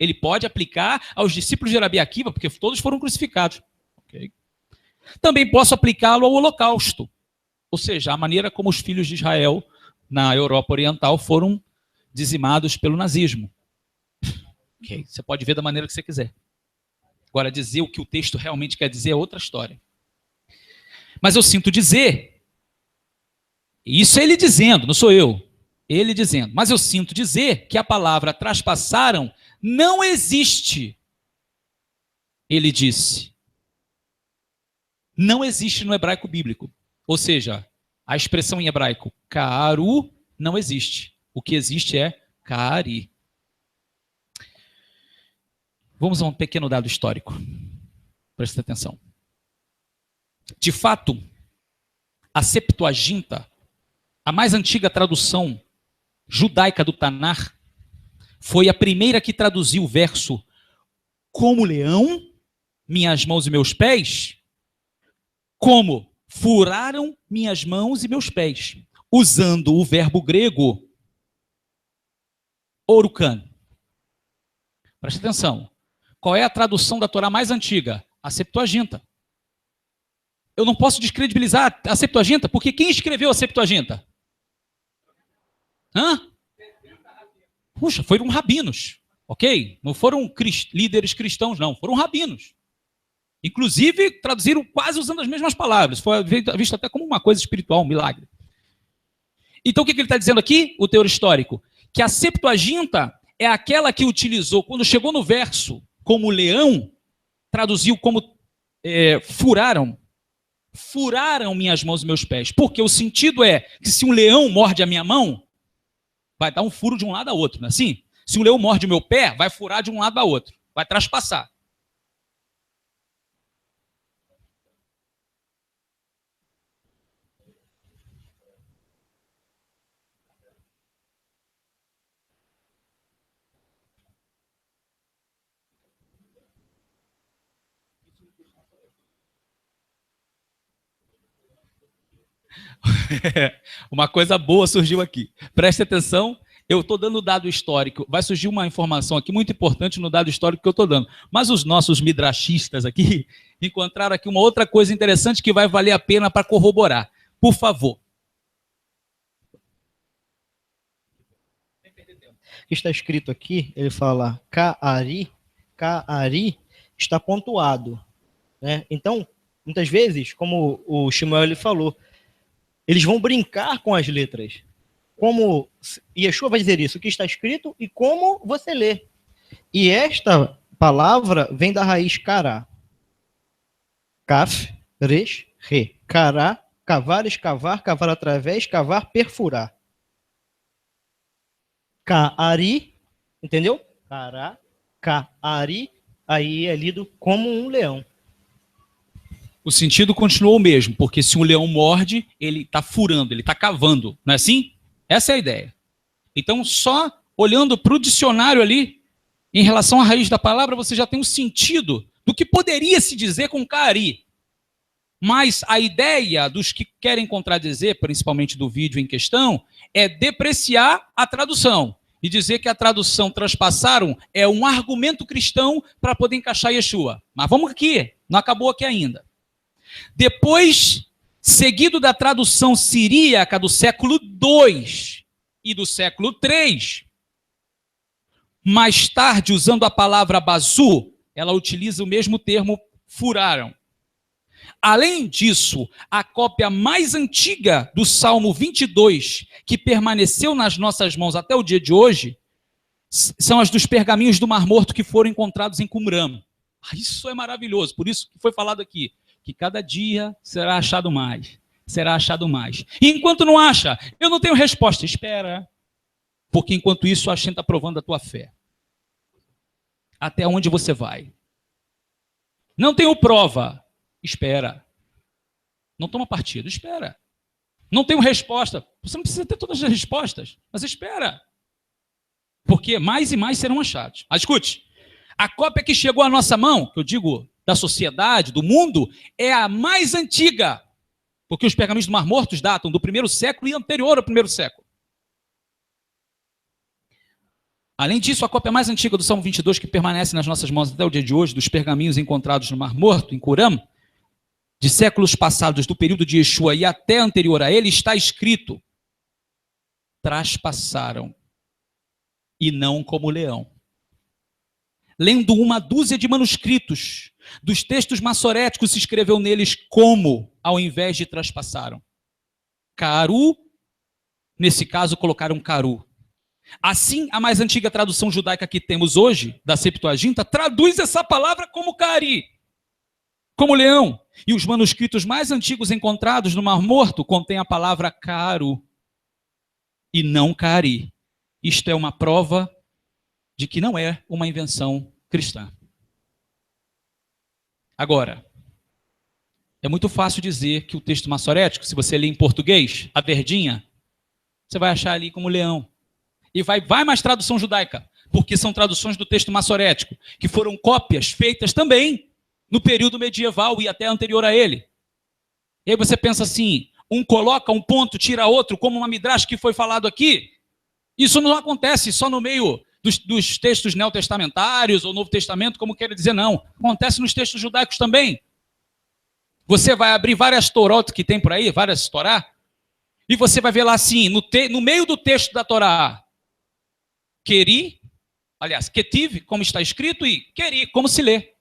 ele pode aplicar aos discípulos de Rabi Akiva, porque todos foram crucificados. Okay? Também posso aplicá-lo ao Holocausto, ou seja, a maneira como os filhos de Israel na Europa Oriental foram dizimados pelo nazismo. Okay? Você pode ver da maneira que você quiser. Agora, dizer o que o texto realmente quer dizer é outra história. Mas eu sinto dizer, isso é ele dizendo, não sou eu, ele dizendo, mas eu sinto dizer que a palavra traspassaram não existe. Ele disse. Não existe no hebraico bíblico. Ou seja, a expressão em hebraico karu não existe. O que existe é kari. Vamos a um pequeno dado histórico. Presta atenção. De fato, a Septuaginta, a mais antiga tradução judaica do Tanar, foi a primeira que traduziu o verso como leão, minhas mãos e meus pés, como furaram minhas mãos e meus pés, usando o verbo grego orukan. Presta atenção. Qual é a tradução da Torá mais antiga? A Septuaginta. Eu não posso descredibilizar a Septuaginta, porque quem escreveu a Septuaginta? Puxa, foram rabinos, ok? Não foram líderes cristãos, não. Foram rabinos. Inclusive, traduziram quase usando as mesmas palavras. Foi visto até como uma coisa espiritual, um milagre. Então, o que ele está dizendo aqui? O teor histórico. Que a Septuaginta é aquela que utilizou, quando chegou no verso, como leão, traduziu como furaram minhas mãos e meus pés. Porque o sentido é que se um leão morde a minha mão, vai dar um furo de um lado a outro, não é assim? Se um leão morde o meu pé, vai furar de um lado a outro, vai traspassar. Uma coisa boa surgiu aqui. Preste atenção, eu estou dando dado histórico. Vai surgir uma informação aqui muito importante no dado histórico que eu estou dando. Mas os nossos midrashistas aqui encontraram aqui uma outra coisa interessante que vai valer a pena para corroborar. Por favor. Está escrito aqui, ele fala Ka'ari está pontuado. Né? Então, muitas vezes, como o Shmuel ele falou, eles vão brincar com as letras. Como Yeshua vai dizer isso, o que está escrito e como você lê. E esta palavra vem da raiz kará. Kaf, resh, re. Kará, cavar, escavar, cavar através, cavar, perfurar. Ka'ari, entendeu? Kará, Ka'ari, aí é lido como um leão. O sentido continuou o mesmo, porque se um leão morde, ele está furando, ele está cavando, não é assim? Essa é a ideia. Então, só olhando para o dicionário ali, em relação à raiz da palavra, você já tem um sentido do que poderia se dizer com Ka'ari. Mas a ideia dos que querem contradizer, principalmente do vídeo em questão, é depreciar a tradução e dizer que a tradução transpassaram é um argumento cristão para poder encaixar Yeshua. Mas vamos aqui, não acabou aqui ainda. Depois, seguido da tradução siríaca do século II e do século III, mais tarde, usando a palavra bazu, ela utiliza o mesmo termo furaram. Além disso, a cópia mais antiga do Salmo 22, que permaneceu nas nossas mãos até o dia de hoje, são as dos pergaminhos do Mar Morto que foram encontrados em Qumran. Isso é maravilhoso, por isso que foi falado aqui, que cada dia será achado mais, será achado mais. E enquanto não acha, eu não tenho resposta. Espera, porque enquanto isso a gente está provando a tua fé. Até onde você vai? Não tenho prova. Espera. Não toma partido. Espera. Não tenho resposta. Você não precisa ter todas as respostas, mas espera. Porque mais e mais serão achados. Mas escute, a cópia que chegou à nossa mão, que eu digo da sociedade, do mundo, é a mais antiga. Porque os pergaminhos do Mar Morto datam do 1º século e anterior ao 1º século. Além disso, a cópia mais antiga do Salmo 22, que permanece nas nossas mãos até o dia de hoje, dos pergaminhos encontrados no Mar Morto, em Curam, de séculos passados, do período de Yeshua e até anterior a ele, está escrito: traspassaram, e não como leão. Lendo uma dúzia de manuscritos dos textos massoréticos, se escreveu neles como, ao invés de traspassaram. Caru, nesse caso, colocaram caru. Assim, a mais antiga tradução judaica que temos hoje, da Septuaginta, traduz essa palavra como cari, como leão. E os manuscritos mais antigos encontrados no Mar Morto contêm a palavra caru e não cari. Isto é uma prova de que não é uma invenção cristã. Agora, é muito fácil dizer que o texto massorético, se você ler em português, a verdinha, você vai achar ali como leão. E vai mais tradução judaica, porque são traduções do texto massorético, que foram cópias feitas também no período medieval e até anterior a ele. E aí você pensa assim, um coloca um ponto, tira outro, como uma midrash que foi falado aqui. Isso não acontece só no meio dos textos neotestamentários ou Novo Testamento, como quer dizer, não. Acontece nos textos judaicos também. Você vai abrir várias Torot que tem por aí, várias Torá, e você vai ver lá assim, no meio do texto da Torá, Queri, aliás, Ketiv, como está escrito, e Queri, como se lê.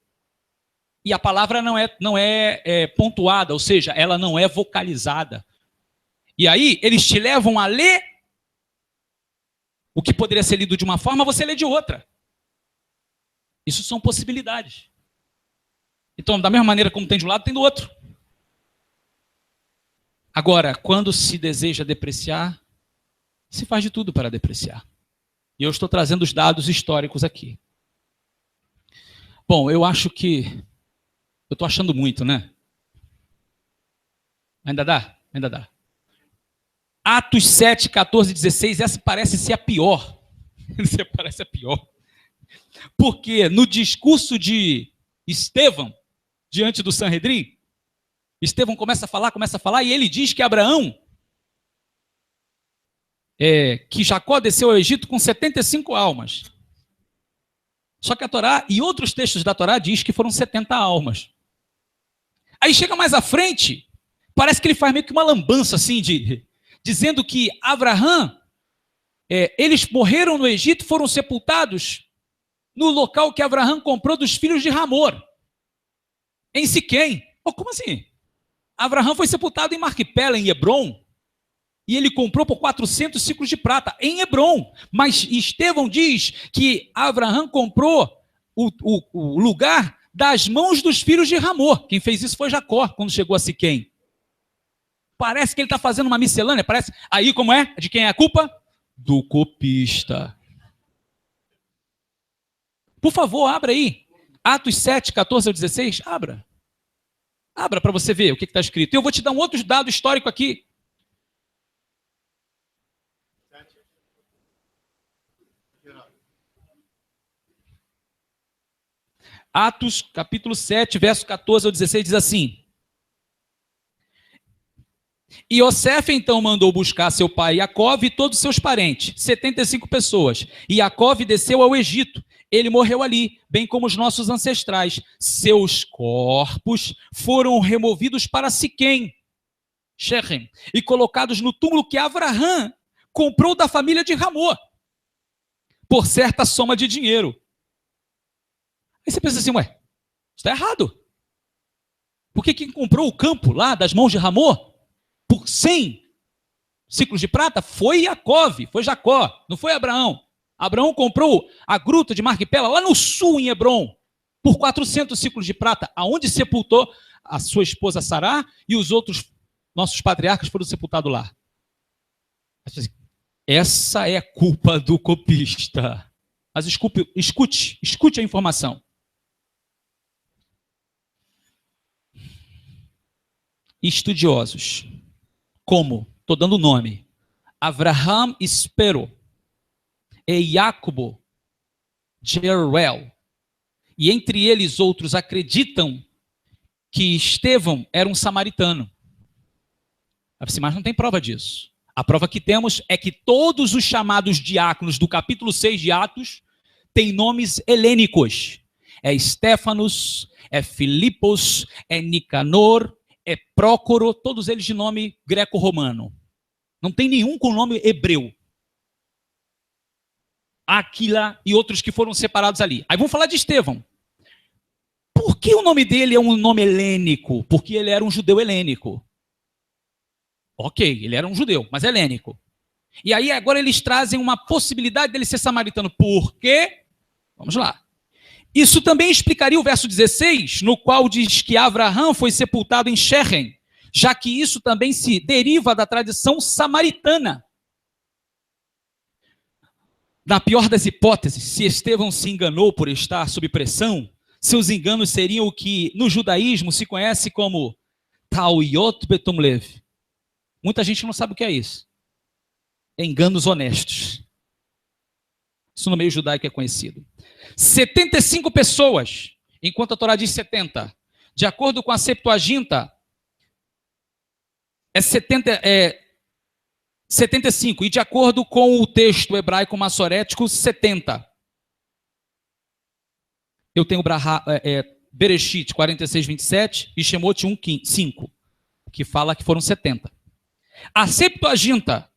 E a palavra não é pontuada, ou seja, ela não é vocalizada. E aí, eles te levam a ler o que poderia ser lido de uma forma, você lê de outra. Isso são possibilidades. Então, da mesma maneira como tem de um lado, tem do outro. Agora, quando se deseja depreciar, se faz de tudo para depreciar. E eu estou trazendo os dados históricos aqui. Bom, eu acho que... Eu estou achando muito, né? Ainda dá? Ainda dá. Atos 7, 14 e 16, essa parece ser a pior. Essa parece a pior. Porque no discurso de Estevão, diante do Sanhedrin, Estevão começa a falar, e ele diz que Abraão, que Jacó desceu ao Egito com 75 almas. Só que a Torá e outros textos da Torá diz que foram 70 almas. Aí chega mais à frente, parece que ele faz meio que uma lambança assim, dizendo que Abraão, eles morreram no Egito, foram sepultados no local que Abraão comprou dos filhos de Hamor, em Siquém. Oh, como assim? Abraão foi sepultado em Marquipela, em Hebron, e ele comprou por 400 ciclos de prata, em Hebron. Mas Estevão diz que Abraão comprou o lugar das mãos dos filhos de Hamor. Quem fez isso foi Jacó, quando chegou a Siquém. Parece que ele está fazendo uma miscelânea, parece. Aí como é? De quem é a culpa? Do copista. Por favor, abra aí. Atos 7, 14 ao 16, abra. Abra para você ver o que está escrito. Eu vou te dar um outro dado histórico aqui. Atos, capítulo 7, verso 14 ao 16, diz assim: E Iosef então mandou buscar seu pai Jacó e todos os seus parentes, 75 pessoas. E Jacó desceu ao Egito. Ele morreu ali, bem como os nossos ancestrais. Seus corpos foram removidos para Siquém, Shechem, e colocados no túmulo que Abraão comprou da família de Hamor, por certa soma de dinheiro. Aí você pensa assim, ué, isso está errado. Porque quem comprou o campo lá das mãos de Hamor por 100 ciclos de prata foi Jacó, não foi Abraão. Abraão comprou a gruta de Marquipela lá no sul, em Hebron, por 400 ciclos de prata, aonde sepultou a sua esposa Sará e os outros nossos patriarcas foram sepultados lá. Essa é a culpa do copista. Mas escute a informação. Estudiosos, como, estou dando o nome, Avraham Spero e Jacobo Jeruel, e entre eles outros acreditam que Estevão era um samaritano. Mas não tem prova disso. A prova que temos é que todos os chamados diáconos do capítulo 6 de Atos têm nomes helênicos. É Estéfanos, é Filipos, é Nicanor, é Prócoro, todos eles de nome greco-romano. Não tem nenhum com nome hebreu. Aquila e outros que foram separados ali. Aí vamos falar de Estevão. Por que o nome dele é um nome helênico? Porque ele era um judeu helênico. Ok, ele era um judeu, mas helênico. E aí agora eles trazem uma possibilidade dele ser samaritano. Por quê? Vamos lá. Isso também explicaria o verso 16, no qual diz que Abraão foi sepultado em Shechem, já que isso também se deriva da tradição samaritana. Na pior das hipóteses, se Estevão se enganou por estar sob pressão, seus enganos seriam o que no judaísmo se conhece como Tauyot Betom Lev. Muita gente não sabe o que é isso. Enganos honestos. Isso no meio judaico é conhecido. 75 pessoas, enquanto a Torá diz 70. De acordo com a Septuaginta, é 75. E de acordo com o texto hebraico massorético, 70. Eu tenho Bereshit 46, 27 e Shemot 1, 5, que fala que foram 70. A Septuaginta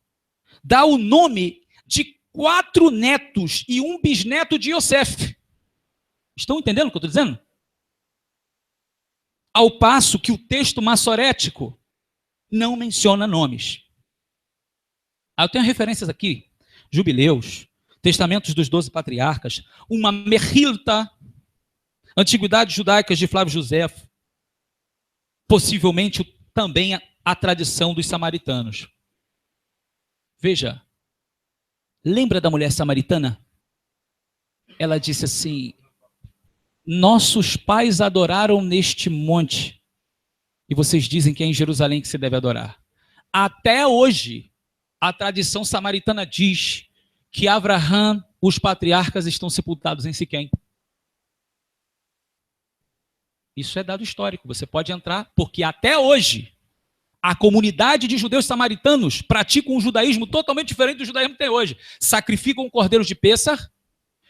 dá o nome de 4 netos e 1 bisneto de Yosef. Estão entendendo o que eu estou dizendo? Ao passo que o texto massorético não menciona nomes. Eu tenho referências aqui, Jubileus, Testamentos dos 12 Patriarcas, uma Mechilta, Antiguidades Judaicas de Flávio Josefo, possivelmente também a tradição dos samaritanos. Veja, lembra da mulher samaritana? Ela disse assim: nossos pais adoraram neste monte, e vocês dizem que é em Jerusalém que se deve adorar. Até hoje, a tradição samaritana diz que Abraão, os patriarcas, estão sepultados em Siquém. Isso é dado histórico, você pode entrar, porque até hoje a comunidade de judeus samaritanos pratica um judaísmo totalmente diferente do judaísmo que tem hoje. Sacrificam cordeiros de Pêssar,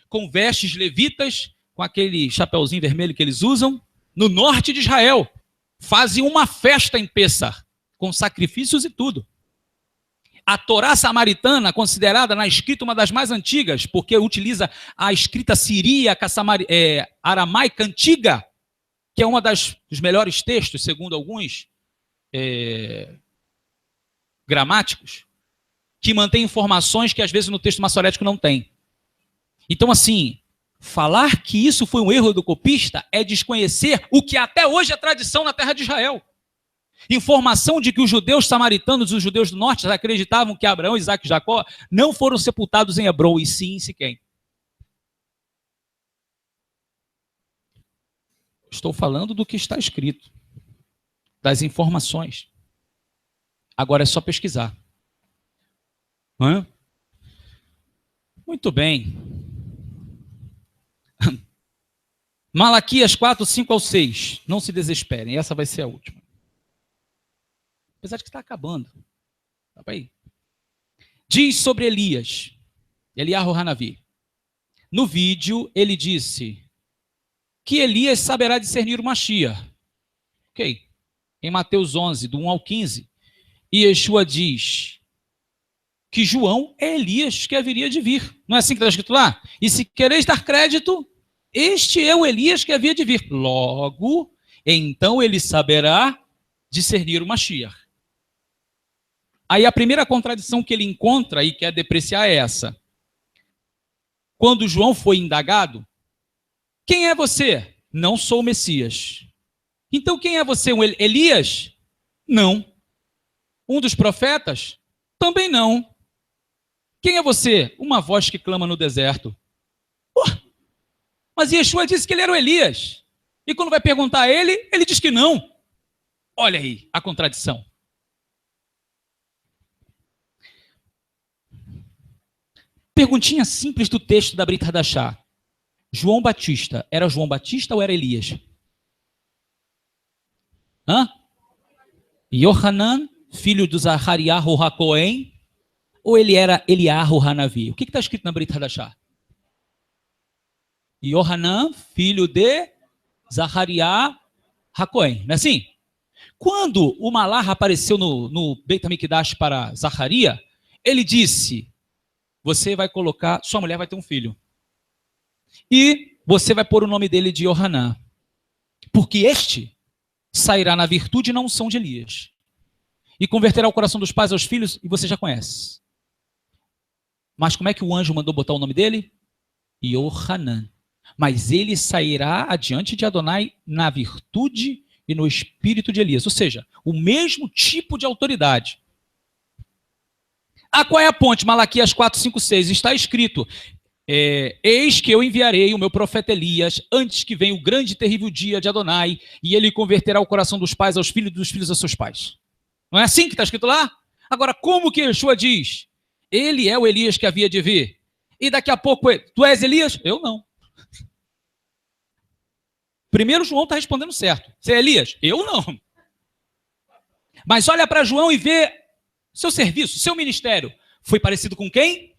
com vestes levitas, com aquele chapeuzinho vermelho que eles usam, no norte de Israel. Fazem uma festa em Pêssar, com sacrifícios e tudo. A Torá samaritana, considerada na escrita uma das mais antigas, porque utiliza a escrita siríaca, aramaica antiga, que é uma dos melhores textos, segundo alguns gramáticos, que mantém informações que às vezes no texto massorético não tem. Então, assim, falar que isso foi um erro do copista é desconhecer o que até hoje é tradição na terra de Israel. Informação de que os judeus samaritanos, os judeus do norte, acreditavam que Abraão, Isaac e Jacó não foram sepultados em Hebron, e sim em Siquém. Estou falando do que está escrito, das informações. Agora é só pesquisar. Muito bem. Malaquias 4, 5 ao 6. Não se desesperem, essa vai ser a última. Apesar de que está acabando. Tá aí. Diz sobre Elias, Eliyahu Hanavi. No vídeo, ele disse que Elias saberá discernir o Mashiach. Ok. Em Mateus 11, do 1 ao 15, e Yeshua diz que João é Elias que haveria de vir. Não é assim que está escrito lá? E se quereis dar crédito, este é o Elias que havia de vir. Logo, então ele saberá discernir o Mashiach. Aí a primeira contradição que ele encontra e quer depreciar é essa. Quando João foi indagado, quem é você? Não sou o Messias. Então quem é você? Um Elias? Não. Um dos profetas? Também não. Quem é você? Uma voz que clama no deserto. Mas Yeshua disse que ele era o Elias. E quando vai perguntar a ele, ele diz que não. Olha aí a contradição. Perguntinha simples do texto da Brit Hadashah. João Batista, era João Batista ou era Elias? Yohanan, filho de Zacariah HaKohen, Ou ele era Eliarro Hanavi? O que está escrito na Brit Hadashah? Yohanan, filho de Zacariá Hacohen. Não é assim? Quando o Malach apareceu no Beit HaMikdash para Zacarias, ele disse, você vai colocar, sua mulher vai ter um filho. E você vai pôr o nome dele de Yohanan. Porque este sairá na virtude e na unção de Elias. E converterá o coração dos pais aos filhos, e você já conhece. Mas como é que o anjo mandou botar o nome dele? Yohanan. Mas ele sairá adiante de Adonai na virtude e no espírito de Elias. Ou seja, o mesmo tipo de autoridade. Qual é a ponte? Malaquias 4, 5, 6. Está escrito, eis que eu enviarei o meu profeta Elias antes que venha o grande e terrível dia de Adonai e ele converterá o coração dos pais aos filhos e dos filhos aos seus pais. Não é assim que está escrito lá? Agora, como que Yeshua diz? Ele é o Elias que havia de vir. E daqui a pouco, tu és Elias? Eu não. Primeiro João está respondendo certo. Você é Elias? Eu não. Mas olha para João e vê seu serviço, seu ministério. Foi parecido com quem?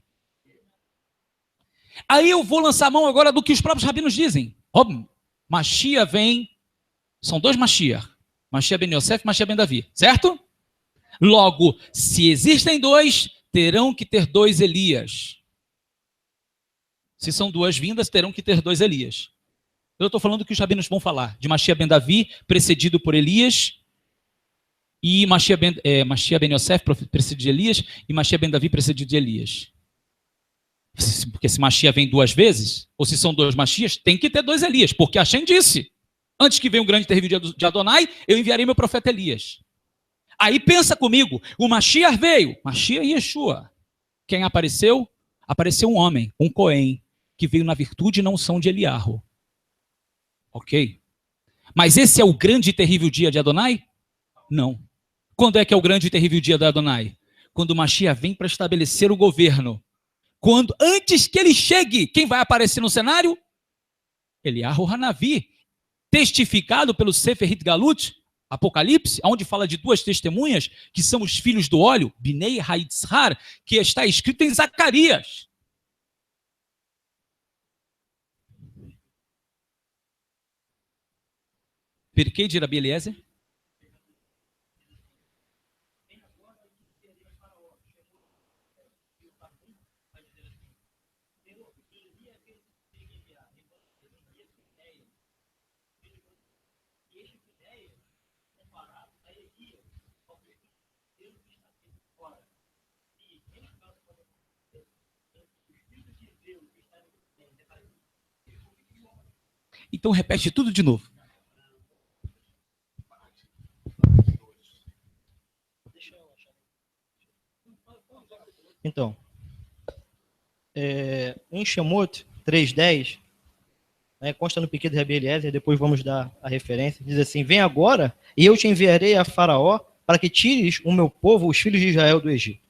Aí eu vou lançar a mão agora do que os próprios rabinos dizem. Óbvio, Mashiach vem, são dois Mashiach. Mashiach ben Yosef e Mashiach ben Davi, certo? Logo, se existem dois, terão que ter dois Elias. Se são duas vindas, terão que ter dois Elias. Eu estou falando que os rabinos vão falar de Mashiach ben Davi, precedido por Elias, e Mashiach ben Yosef, precedido de Elias, e Mashiach ben Davi, precedido de Elias. Porque se Mashiach vem duas vezes, ou se são dois Mashiachs, tem que ter dois Elias, porque Hashem disse, antes que venha o grande e terrível dia de Adonai, eu enviarei meu profeta Elias. Aí pensa comigo, o Mashiach veio, Mashiach e Yeshua. Quem apareceu? Apareceu um homem, um Cohen, que veio na virtude e na unção de Eliarro. Ok? Mas esse é o grande e terrível dia de Adonai? Não. Quando é que é o grande e terrível dia de Adonai? Quando o Mashiach vem para estabelecer o governo. Quando, antes que ele chegue, quem vai aparecer no cenário? Eliarro Hanavi, testificado pelo Sefer Hitgalut, Apocalipse, onde fala de duas testemunhas, que são os filhos do óleo, Binei Haitzhar, que está escrito em Zacarias. Pirkei de Rabi Eliezer. Então repete tudo de novo. Então, em Shemot 3:10, consta no Pirkei de Rabi Eliezer, depois vamos dar a referência, diz assim, vem agora e eu te enviarei a Faraó para que tires o meu povo, os filhos de Israel, do Egito.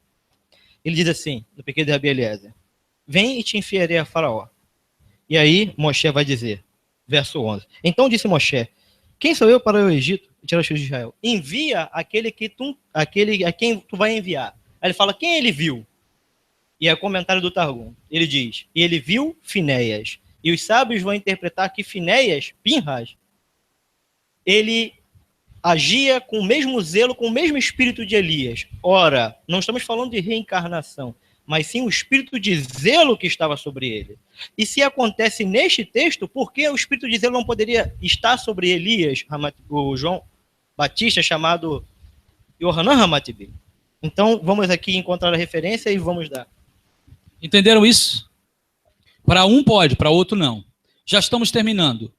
Ele diz assim, no Pirkei de Rabi Eliezer, vem e te enviarei a Faraó. E aí Moshe vai dizer, verso 11, então disse Moshe, quem sou eu para o Egito tirar os filhos de Israel? Envia aquele a quem tu vai enviar. Aí ele fala, quem ele viu? E é o comentário do Targum. Ele diz, e ele viu Finéias. E os sábios vão interpretar que Finéias, Pinhas, ele agia com o mesmo zelo, com o mesmo espírito de Elias. Ora, não estamos falando de reencarnação, mas sim o espírito de zelo que estava sobre ele. E se acontece neste texto, por que o espírito de zelo não poderia estar sobre Elias, o João Batista, chamado Yohanan Hamatbi? Então, vamos aqui encontrar a referência e vamos dar. Entenderam isso? Para um pode, para outro não. Já estamos terminando.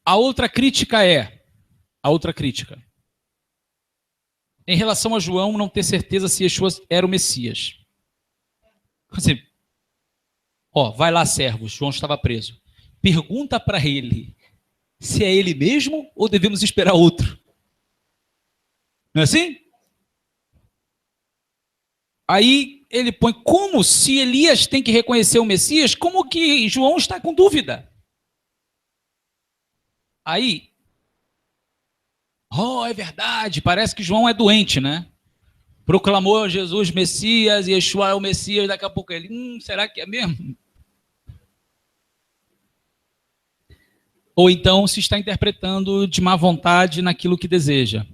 A outra crítica em relação a João não ter certeza se Yeshua era o Messias. Assim, vai lá, servos, João estava preso. Pergunta para ele se é ele mesmo ou devemos esperar outro. Não é assim? Aí ele põe, como se Elias tem que reconhecer o Messias, como que João está com dúvida? Aí, é verdade, parece que João é doente, né? Proclamou Jesus Messias e Yeshua é o Messias, daqui a pouco ele, será que é mesmo? Ou então se está interpretando de má vontade naquilo que deseja.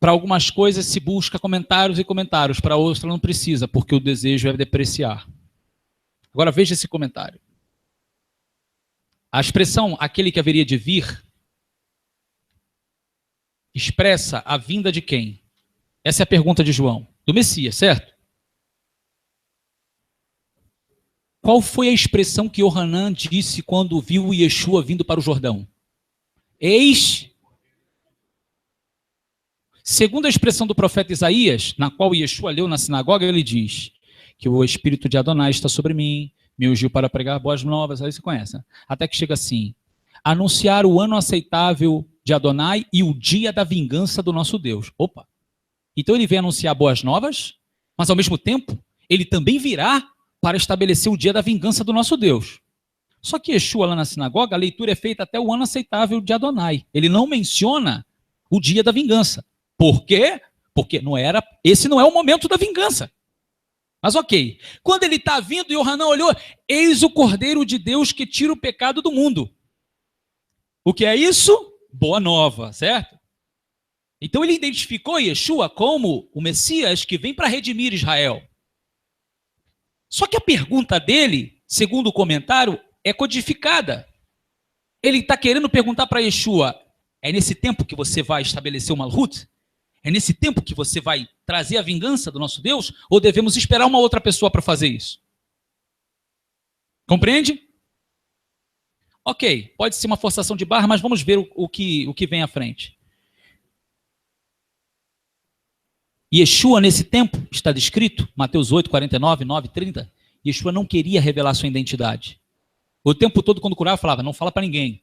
Para algumas coisas se busca comentários e comentários, para outras não precisa, porque o desejo é depreciar. Agora veja esse comentário. A expressão aquele que haveria de vir expressa a vinda de quem? Essa é a pergunta de João. Do Messias, certo? Qual foi a expressão que Yohanan disse quando viu Yeshua vindo para o Jordão? Eis. Segundo a expressão do profeta Isaías, na qual Yeshua leu na sinagoga, ele diz que o Espírito de Adonai está sobre mim, me ungiu para pregar boas novas, aí você conhece, né? Até que chega assim, anunciar o ano aceitável de Adonai e o dia da vingança do nosso Deus. Opa! Então ele vem anunciar boas novas, mas ao mesmo tempo, ele também virá para estabelecer o dia da vingança do nosso Deus. Só que Yeshua lá na sinagoga, a leitura é feita até o ano aceitável de Adonai. Ele não menciona o dia da vingança. Por quê? Porque esse não é o momento da vingança. Mas ok, quando ele está vindo, Yohanan olhou, eis o Cordeiro de Deus que tira o pecado do mundo. O que é isso? Boa nova, certo? Então ele identificou Yeshua como o Messias que vem para redimir Israel. Só que a pergunta dele, segundo o comentário, é codificada. Ele está querendo perguntar para Yeshua, é nesse tempo que você vai estabelecer o Malhut? É nesse tempo que você vai trazer a vingança do nosso Deus? Ou devemos esperar uma outra pessoa para fazer isso? Compreende? Ok, pode ser uma forçação de barra, mas vamos ver o que vem à frente. Yeshua, nesse tempo, está descrito, Mateus 8, 49, 9, 30, Yeshua não queria revelar sua identidade. O tempo todo, quando curava, falava, não fala para ninguém,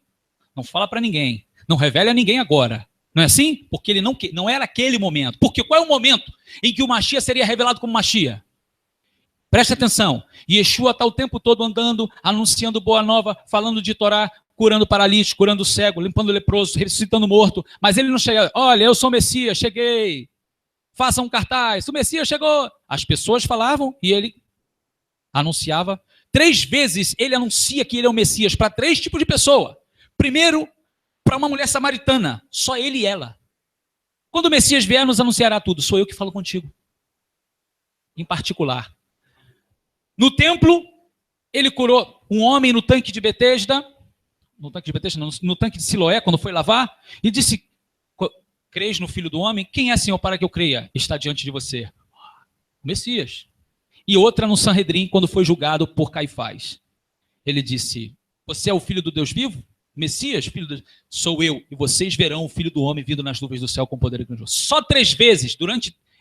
não fala para ninguém, não revele a ninguém agora. Não é assim? Porque ele não era aquele momento. Porque qual é o momento em que o Mashiach seria revelado como Mashiach? Preste atenção. Yeshua está o tempo todo andando, anunciando boa nova, falando de Torá, curando paralítico, curando cego, limpando leproso, ressuscitando morto. Mas ele não chega, olha, eu sou o Messias, cheguei. Faça um cartaz, o Messias chegou. As pessoas falavam e ele anunciava. 3 vezes ele anuncia que ele é o Messias para 3 tipos de pessoa. Primeiro, para uma mulher samaritana, só ele e ela. Quando o Messias vier, nos anunciará tudo. Sou eu que falo contigo. Em particular. No templo, ele curou um homem no tanque de Betesda, no tanque de Siloé, quando foi lavar, e disse, crês no Filho do Homem? Quem é, Senhor, para que eu creia? Está diante de você. O Messias. E outra no Sanhedrin, quando foi julgado por Caifás. Ele disse, você é o Filho do Deus vivo? Messias, filho de... sou eu, e vocês verão o Filho do Homem vindo nas nuvens do céu com poder e grandeza. Só 3 vezes,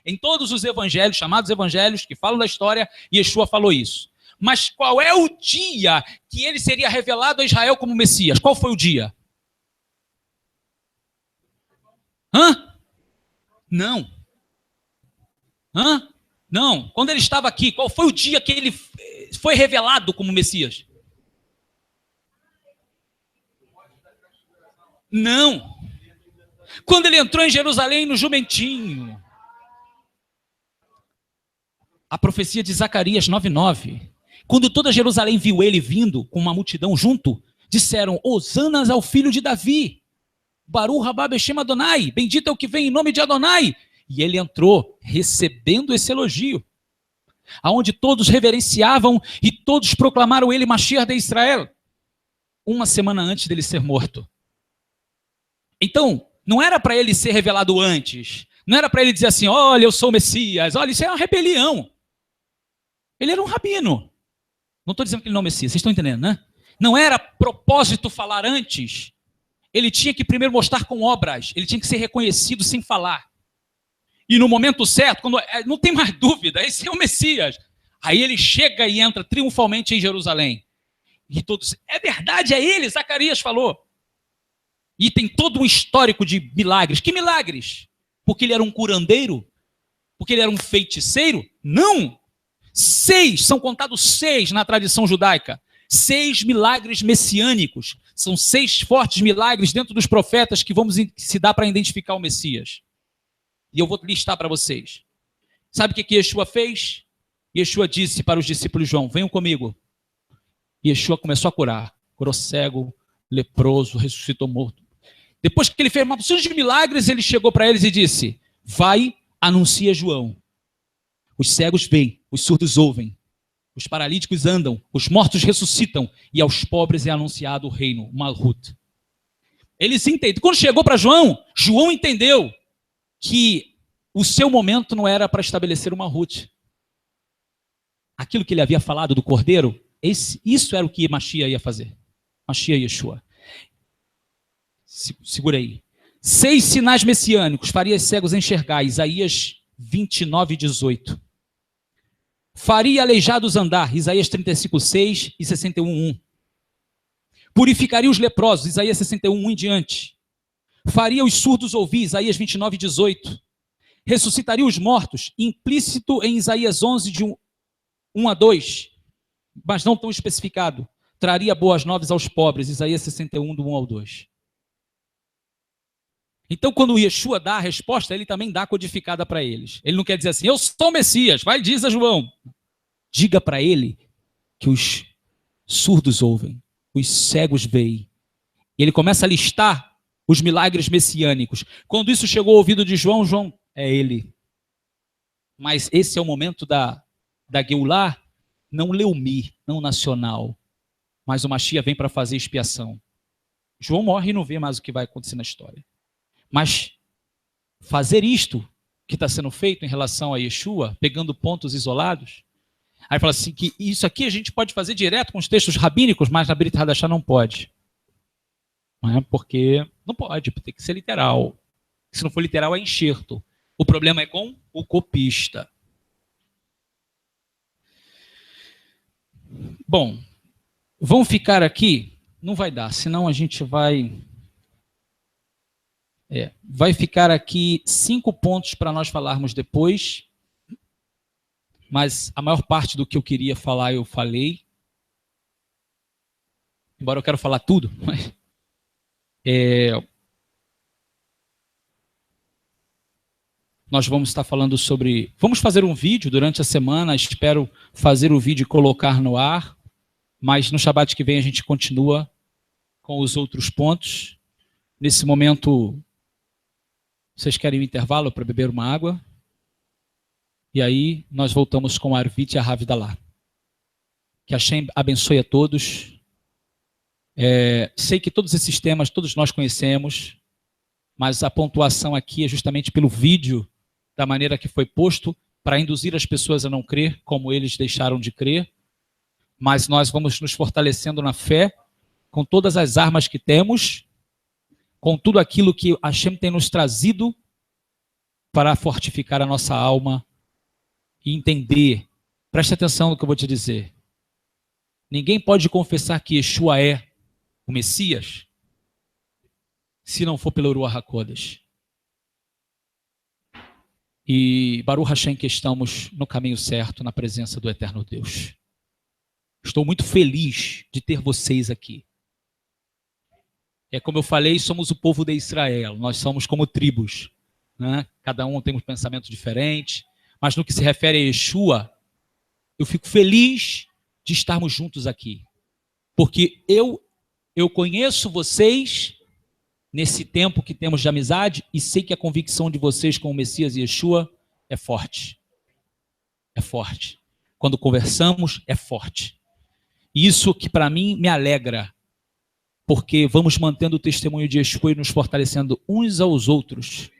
em todos os evangelhos, chamados evangelhos, que falam da história, Yeshua falou isso. Mas qual é o dia que ele seria revelado a Israel como Messias? Qual foi o dia? Não. Não. Quando ele estava aqui, qual foi o dia que ele foi revelado como Messias? Não. Quando ele entrou em Jerusalém no jumentinho. A profecia de Zacarias 9:9. Quando toda Jerusalém viu ele vindo com uma multidão junto, disseram, Hosanas ao filho de Davi. Baruch rabá beshem Adonai. Bendito é o que vem em nome de Adonai. E ele entrou recebendo esse elogio. Aonde todos reverenciavam e todos proclamaram ele Mashiach de Israel. 1 semana antes dele ser morto. Então, não era para ele ser revelado antes. Não era para ele dizer assim, olha, eu sou o Messias. Olha, isso é uma rebelião. Ele era um rabino. Não estou dizendo que ele não é o Messias, vocês estão entendendo, né? Não era propósito falar antes. Ele tinha que primeiro mostrar com obras. Ele tinha que ser reconhecido sem falar. E no momento certo, quando não tem mais dúvida, esse é o Messias. Aí ele chega e entra triunfalmente em Jerusalém. E todos, é verdade, é ele, Zacarias falou. E tem todo um histórico de milagres. Que milagres? Porque ele era um curandeiro? Porque ele era um feiticeiro? Não! 6, são contados 6 na tradição judaica. 6 milagres messiânicos. São 6 fortes milagres dentro dos profetas que vamos se dar para identificar o Messias. E eu vou listar para vocês. Sabe o que Yeshua fez? Yeshua disse para os discípulos de João, venham comigo. Yeshua começou a curar. Curou cego, leproso, ressuscitou morto. Depois que ele fez uma porção de milagres, ele chegou para eles e disse, vai, anuncia João. Os cegos veem, os surdos ouvem, os paralíticos andam, os mortos ressuscitam, e aos pobres é anunciado o reino, o Malhut. Eles entendem. Quando chegou para João, João entendeu que o seu momento não era para estabelecer uma Ruth. Aquilo que ele havia falado do cordeiro, isso era o que Mashiach ia fazer. Mashiach Yeshua. Segura aí. 6 sinais messiânicos, faria cegos enxergar, Isaías 29, 18. Faria aleijados andar, Isaías 35, 6 e 61, 1. Purificaria os leprosos, Isaías 61, 1 em diante. Faria os surdos ouvir, Isaías 29, 18. Ressuscitaria os mortos, implícito em Isaías 11, de 1 a 2, mas não tão especificado. Traria boas novas aos pobres, Isaías 61, do 1 ao 2. Então, quando o Yeshua dá a resposta, ele também dá codificada para eles. Ele não quer dizer assim, eu sou o Messias, vai, diz a João. Diga para ele que os surdos ouvem, os cegos veem. E ele começa a listar os milagres messiânicos. Quando isso chegou ao ouvido de João, João, é ele. Mas esse é o momento da Geulah, não leumi, não nacional. Mas o Mashiach vem para fazer expiação. João morre e não vê mais o que vai acontecer na história. Mas fazer isto que está sendo feito em relação a Yeshua, pegando pontos isolados, aí fala assim, que isso aqui a gente pode fazer direto com os textos rabínicos, mas na Brit Hadashah não pode. Não é? Porque não pode, tem que ser literal. Se não for literal, é enxerto. O problema é com o copista. Bom, vão ficar aqui, não vai dar, senão a gente vai ficar aqui 5 pontos para nós falarmos depois, mas a maior parte do que eu queria falar eu falei, embora eu quero falar tudo, mas nós vamos estar falando sobre... Vamos fazer um vídeo durante a semana, espero fazer o vídeo e colocar no ar, mas no Shabbat que vem a gente continua com os outros pontos. Nesse momento, vocês querem um intervalo para beber uma água? E aí nós voltamos com a Arvit e a Havdalah. Que Hashem abençoe a todos. Sei que todos esses temas, todos nós conhecemos, mas a pontuação aqui é justamente pelo vídeo, da maneira que foi posto, para induzir as pessoas a não crer, como eles deixaram de crer. Mas nós vamos nos fortalecendo na fé, com todas as armas que temos, com tudo aquilo que Hashem tem nos trazido para fortificar a nossa alma e entender. Preste atenção no que eu vou te dizer. Ninguém pode confessar que Yeshua é o Messias se não for pelo Ruach HaKodesh. E Baruch Hashem que estamos no caminho certo, na presença do Eterno Deus. Estou muito feliz de ter vocês aqui. Como eu falei, somos o povo de Israel, nós somos como tribos, né? Cada um tem um pensamento diferente, mas no que se refere a Yeshua, eu fico feliz de estarmos juntos aqui, porque eu conheço vocês nesse tempo que temos de amizade e sei que a convicção de vocês com o Messias e Yeshua é forte. É forte. Quando conversamos, é forte. E isso que para mim me alegra, porque vamos mantendo o testemunho de Yeshua e nos fortalecendo uns aos outros,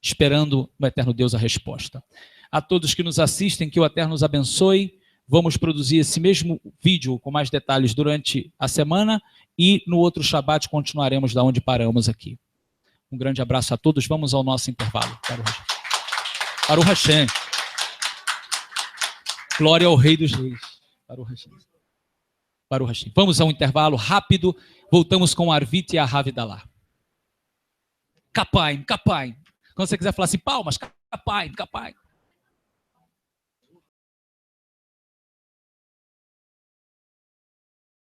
esperando no Eterno Deus a resposta. A todos que nos assistem, que o Eterno os abençoe. Vamos produzir esse mesmo vídeo com mais detalhes durante a semana e no outro Shabbat continuaremos da onde paramos aqui. Um grande abraço a todos. Vamos ao nosso intervalo. Baruch Hashem. Glória ao Rei dos Reis. Baruch Hashem. Baruch Hashem. Vamos a um intervalo rápido. Voltamos com a Arvit e a Havdalah. Kapaim, kapaim. Quando você quiser falar assim, palmas, kapaim, kapaim.